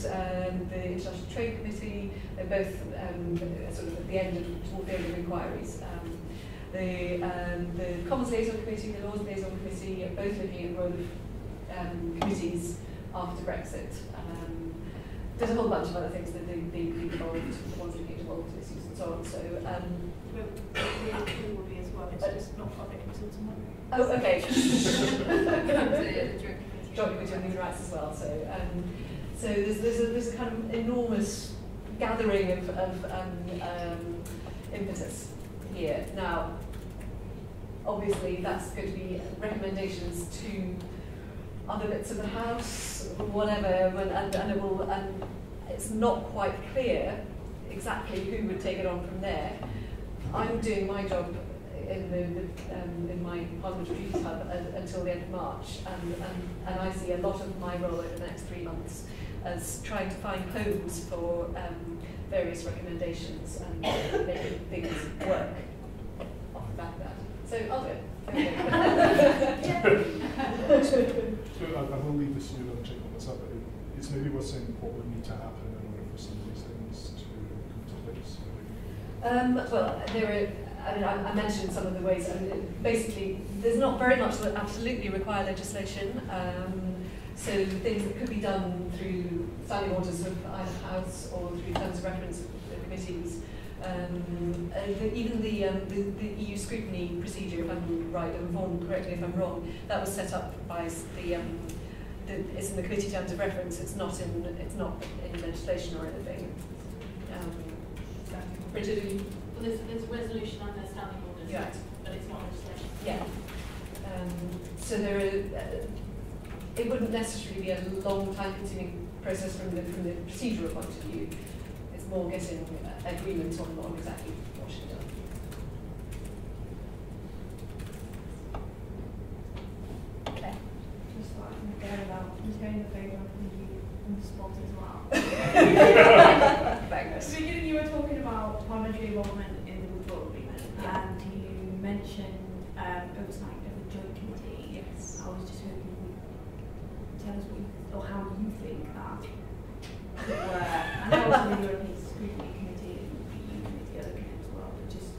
the International Trade Committee, they're both sort of at the end of, toward the end of inquiries. The Commons Liaison Committee, the Laws Liaison Committee are both looking at the role of committees after Brexit. There's a whole bunch of other things that they've been involved, the ones looking at devolved issues and so on. So we will be as well. It's just not public until tomorrow. Oh, okay. Joint Committee on Human Rights as well. So there's a kind of enormous gathering of impetus here. Now, obviously, that's going to be recommendations to other bits of the House, whatever, and it's not quite clear exactly who would take it on from there. I'm doing my job in my Parliamentary Treaties Hub until the end of March, and I see a lot of my role over the next 3 months as trying to find homes for various recommendations and making things work off the back of that. So I'll do it. So I will leave this to you and check on this up, but it's maybe worth saying what would need to happen in order for some of these things to come to place. Well, I mentioned some of the ways. Basically, there's not very much that absolutely require legislation. So things that could be done through standing orders of either House or through terms of reference of committees. Even the EU scrutiny procedure, if I'm right, and informed correctly if I'm wrong, that was set up by it's in the committee terms of reference. It's not in legislation or anything. Bridget, Well, there's a resolution under standing orders, yeah, but it's not legislation. Yeah. So it wouldn't necessarily be a long, time-consuming process from the procedural point of view. It's more getting agreement on exactly what should be done. Okay. Just thought I can get it out. Who's going in favour of the spot as well? involvement in the withdrawal agreement, and you mentioned oversight of the joint committee. Yes. I was just hoping you would tell us what you, or how you think that where, and also the European Scrutiny Committee and the EU Committee are looking at as well, but just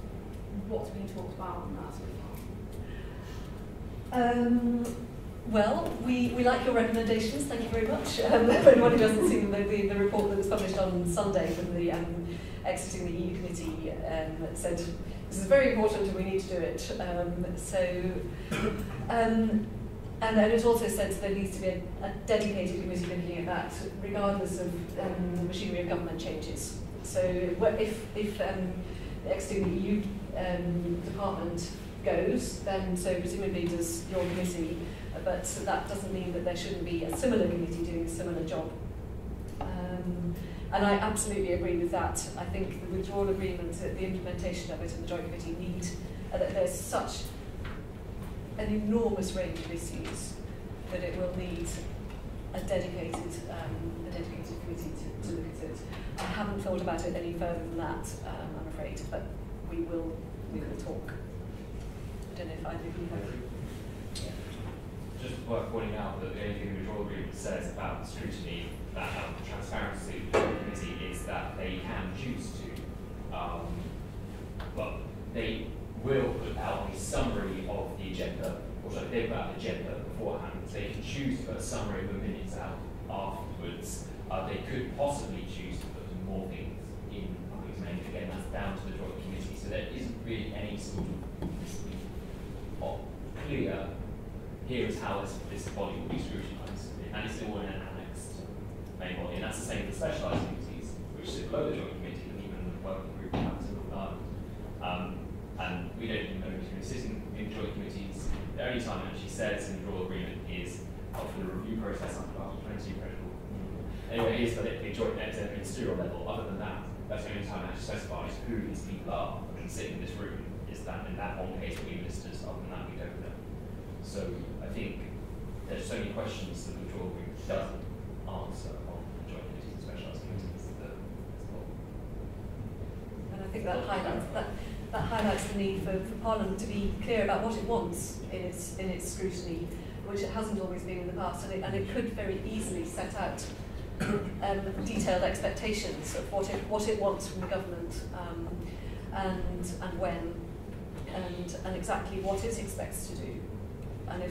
what's been talked about on that so far. Well, we like your recommendations, thank you very much. For anyone who hasn't seen the report that was published on Sunday from the Exiting the EU Committee said this is very important and we need to do it. And it also said there needs to be a dedicated committee looking at that, regardless of the machinery of government changes. So if the Exiting the EU department goes, then so presumably does your committee, but that doesn't mean that there shouldn't be a similar committee doing a similar job. And I absolutely agree with that. I think the withdrawal agreement, the implementation of it in the Joint Committee there's such an enormous range of issues that it will need a dedicated committee to look at it. I haven't thought about it any further than that, I'm afraid, but we will talk. I don't know if either of you have. Just worth pointing out that the only thing the withdrawal agreement says about scrutiny, that transparency of the committee, is that they can choose to, well, they will put out a summary of the agenda, or sorry, they put out the agenda beforehand. They can choose to put a summary of the minutes out afterwards. They could possibly choose to put more things in public domain. Again, that's down to the Joint Committee, so there isn't really any sort of clear, here is how this body will be scrutinised, and it's all in an annexed main body, and that's the same for specialised committees, which sit below the Joint Committee, and even the working group in Northern Ireland. And we don't even know who's sitting in joint committees. The only time it actually says in the withdrawal agreement is after the review process under Article 20 protocol. Anyway, it is that a joint at a ministerial level. Other than that, that's the only time it actually specifies who these people are that can sit in this room. Is that in that one case we listed? Other than that, we don't know. So I think there's so many questions that the withdrawal agreement doesn't answer on the joint committees and specialised committees. And I think that highlights the need for Parliament to be clear about what it wants in its scrutiny, which it hasn't always been in the past, and it could very easily set out detailed expectations of what it wants from the government, and when, and exactly what it expects to do, and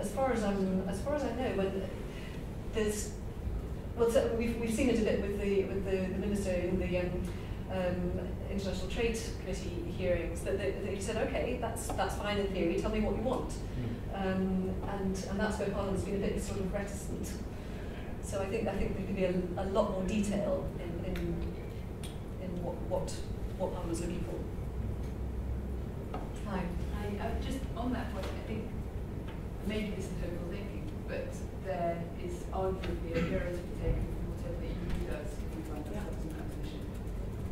as far as I know, when there's so we've seen it a bit with the minister in the International Trade Committee hearings, that he said, okay, that's fine in theory, tell me what you want. And that's where Parliament's been a bit sort of reticent. So I think there could be a lot more detail in what Parliament's looking for. Hi. Just on that point, I think maybe this is hopeful thinking, but there is arguably a mirror to be taken from whatever the EU does if we find ourselves in that position.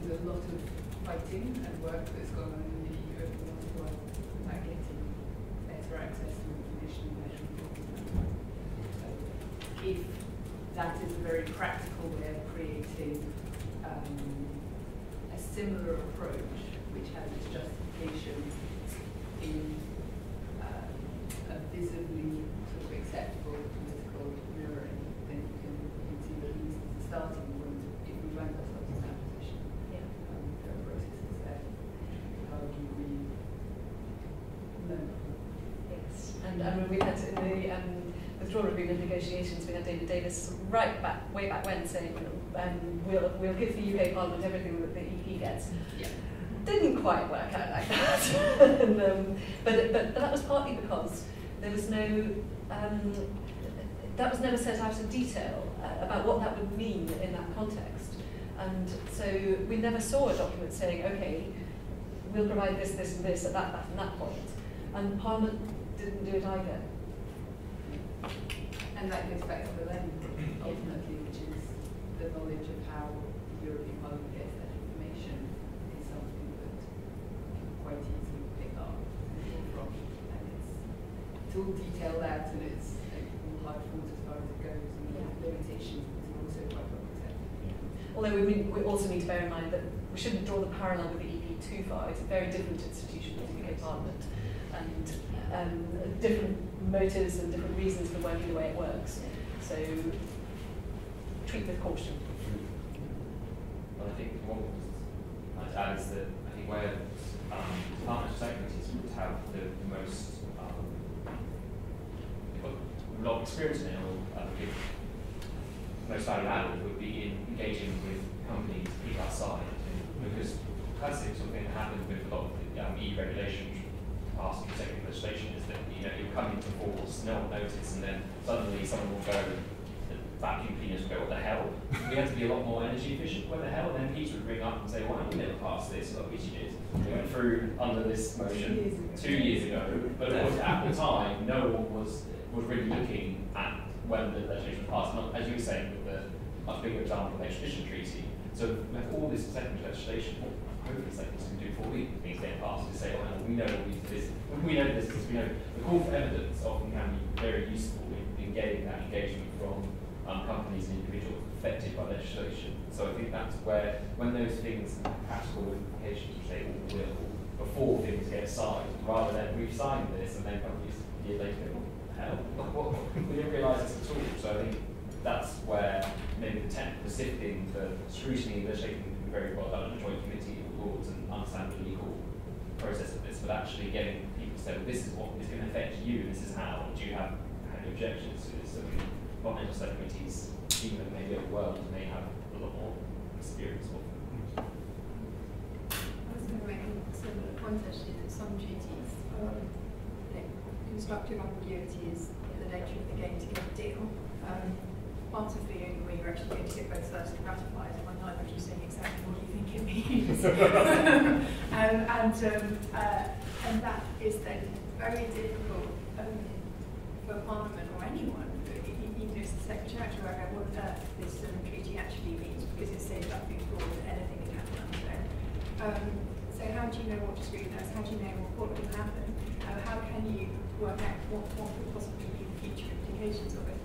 There's a lot of fighting and work that's gone on in the EU over the last while about getting better access to information and measuring things. So if that is a very practical way of creating a similar approach which has its justification in a visibly sort of acceptable political mirroring, then you can see that at least as a starting point, if we find ourselves in that position, there are processes there. How do we learn? Yes, and when we had in the withdrawal agreement negotiations, we had David Davis way back when saying, we'll give the UK Parliament everything that the EP gets. Yeah. Didn't quite work out like that. And, but that was partly because there was no, that was never set out in detail about what that would mean in that context. And so we never saw a document saying, okay, we'll provide this, this and this at that and that point. And Parliament didn't do it either. And that goes back to the lens, ultimately, which is the knowledge of how the European Parliament gets that information is something that you can quite easily pick up and draw from. And it's all detailed out, and it's all hard fought as far as it goes, and the limitations are also quite well protected. although we also need to bear in mind that we shouldn't draw the parallel with the EP too far. It's a very different institution to the UK Parliament, and different motives and different reasons for working the way it works. So treat with caution. Well, I think what I'd add is that I think where parliamentary secretaries would have the most a lot of experience in it, or most value added would be in engaging with companies, people outside, because classic sort of thing that happens with a lot of the EU regulations passed executive legislation is that you'll come into force, no one notices, and then suddenly someone will go, the vacuum cleaners will go, what the hell? We have to be a lot more energy efficient, what the hell? And then Peter would ring up and say, why don't we never pass this? Like, which you did. We went through under this motion 2 years ago, but of course at the time, no one was really looking at whether the legislation was passed. Not, as you were saying, with the much bigger example of the extradition treaty. So we have all this secondary legislation, what hopefully secretaries can do before things get passed, is say, oh, we know this, we know this, because we know the call for evidence often can be very useful in getting that engagement from companies and individuals affected by legislation. So I think that's where, when those things have practical implications, which they all will, before things get signed, rather than we've signed this and then companies a year later go, what? We didn't realise this at all. So I think that's where maybe the technical sifting, the scrutiny, legislation can be very well done in a joint committee of Lords and understand the legal process of this, but actually getting people to say, well, this is what is going to affect you, this is how, do you have any objections to this? So parliamentary subcommittees, even maybe overwhelmed, may have a lot more experience of them. I was going to make a similar point actually that some treaties constructive ambiguity is the nature of the game to get a deal. Part of the only way you're actually going to get both sides to ratify is when neither of you saying exactly what you think it means. And that is then very difficult for Parliament or anyone, even if it's the Secretariat, to work out what on earth this treaty actually means, because it says nothing broad that anything can happen under there. So how do you know what to scrutinise? How do you know what will happen? How can you work out what could possibly be the future implications of it?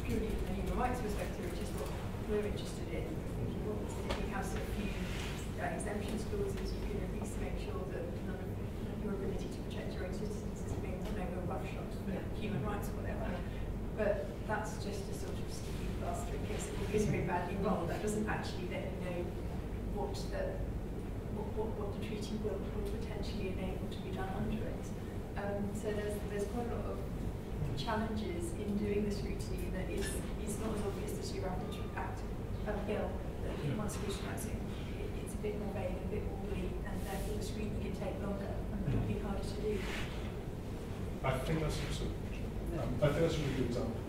Purely from a human rights perspective, which is what we're interested in. If you have so few exemptions clauses, you can at least make sure that none of your ability to protect your own citizens is being done over roughshod for human rights or whatever. But that's just a sort of sticky plaster in case it goes very badly wrong. That doesn't actually let you know what the treaty will potentially enable to be done under it. So there's quite a lot of challenges in doing the scrutiny that is not as obvious as your average act of bill that you want scrutinising. It's a bit more vague, a bit more woolly, and therefore the scrutiny can take longer and it'll be harder to do. I think that's a really good example.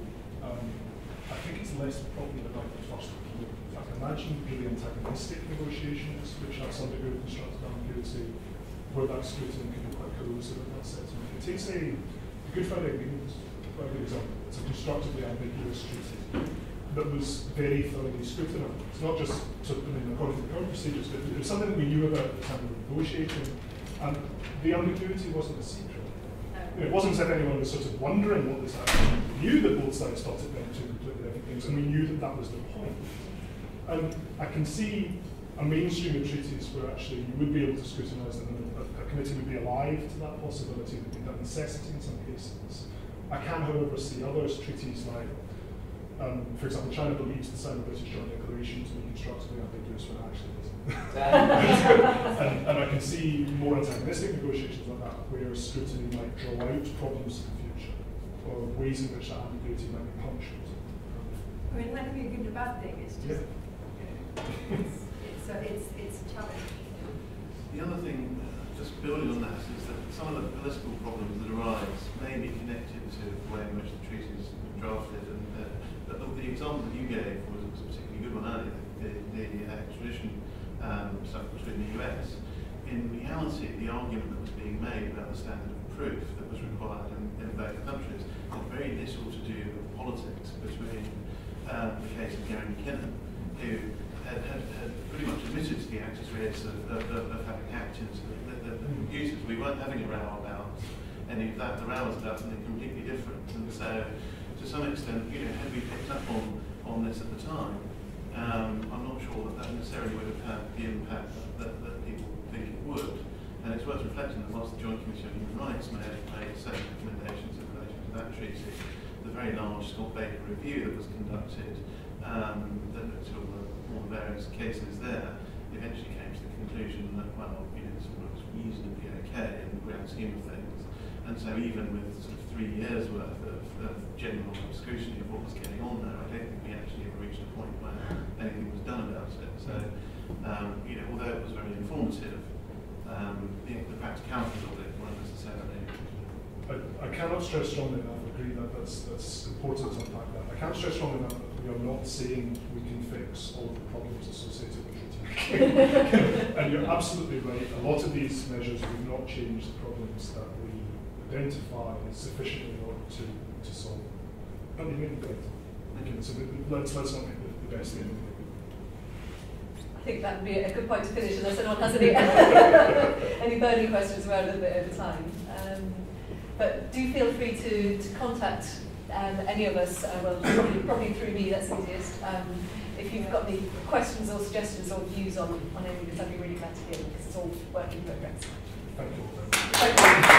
I think it's less probably about the first appeal. In fact, imagine really antagonistic negotiations which have some degree of constructive ambiguity, where that scrutiny can be quite corrosive in that sense. It takes a Good Friday Agreement, quite a good example. It's a constructively ambiguous treaty that was very thoroughly scrutinised. It's not just according to the current procedures, but it was something that we knew about at the time we were negotiating, and the ambiguity wasn't a secret. It wasn't as if anyone was sort of wondering what this actually knew that both sides thought it meant two completely different things, and we knew that that was the point. And I can see a mainstream of treaties where actually you would be able to scrutinise them, and a committee would be alive to that possibility, would be that necessity in some cases. I can, however, see others, treaties like, for example, China believes the sign of British Joint Declaration to be constructively ambiguous when it actually isn't. and I can see more antagonistic negotiations like that, where scrutiny might draw out problems in the future, or ways in which that ambiguity might be punctured. I mean, that can be a good and a bad thing. It's just, it's a challenge. The other thing, just building on that, is that some of the political problems that arise may be connected to the way in which the treaties were drafted, and the example that you gave was a particularly good one earlier, the extradition stuff between the US. In reality, the argument that was being made about the standard of proof that was required in both countries had very little to do with politics between the case of Gary McKinnon, who had pretty much admitted to the actus reus of having hacked into the computers. We weren't having a row about any of that. The row was about something completely different. And so, to some extent, had we picked up on this at the time, I'm not sure that that necessarily would have had the impact that people think it would. And it's worth reflecting that whilst the Joint Commission on Human Rights may have made certain recommendations in relation to that treaty, the very large Scott-Baker review that was conducted, that looked at all the various cases there, eventually came to the conclusion that, well, it looks reasonably okay in the grand scheme of things. And so even with sort of 3 years worth of general scrutiny of what was getting on there, I don't think we actually ever reached a point where anything was done about it. So, although it was very informative, the practicalities of it weren't necessarily. I cannot stress strongly enough, I agree that that's important to unpack that. I can't stress strongly enough that we are not saying we can fix all the problems associated with treaty making. And you're absolutely right, a lot of these measures will not change the problems that we identify sufficiently in order to solve. But they may be better. So let's not make the best thing. I think that would be a good point to finish unless anyone has any burning questions. We're a little bit over time. But do feel free to contact any of us, probably through me, that's easiest. If you've got any questions or suggestions or views on any of this, I'd be really glad to hear them because it's all work in progress. Thank you. Thank you.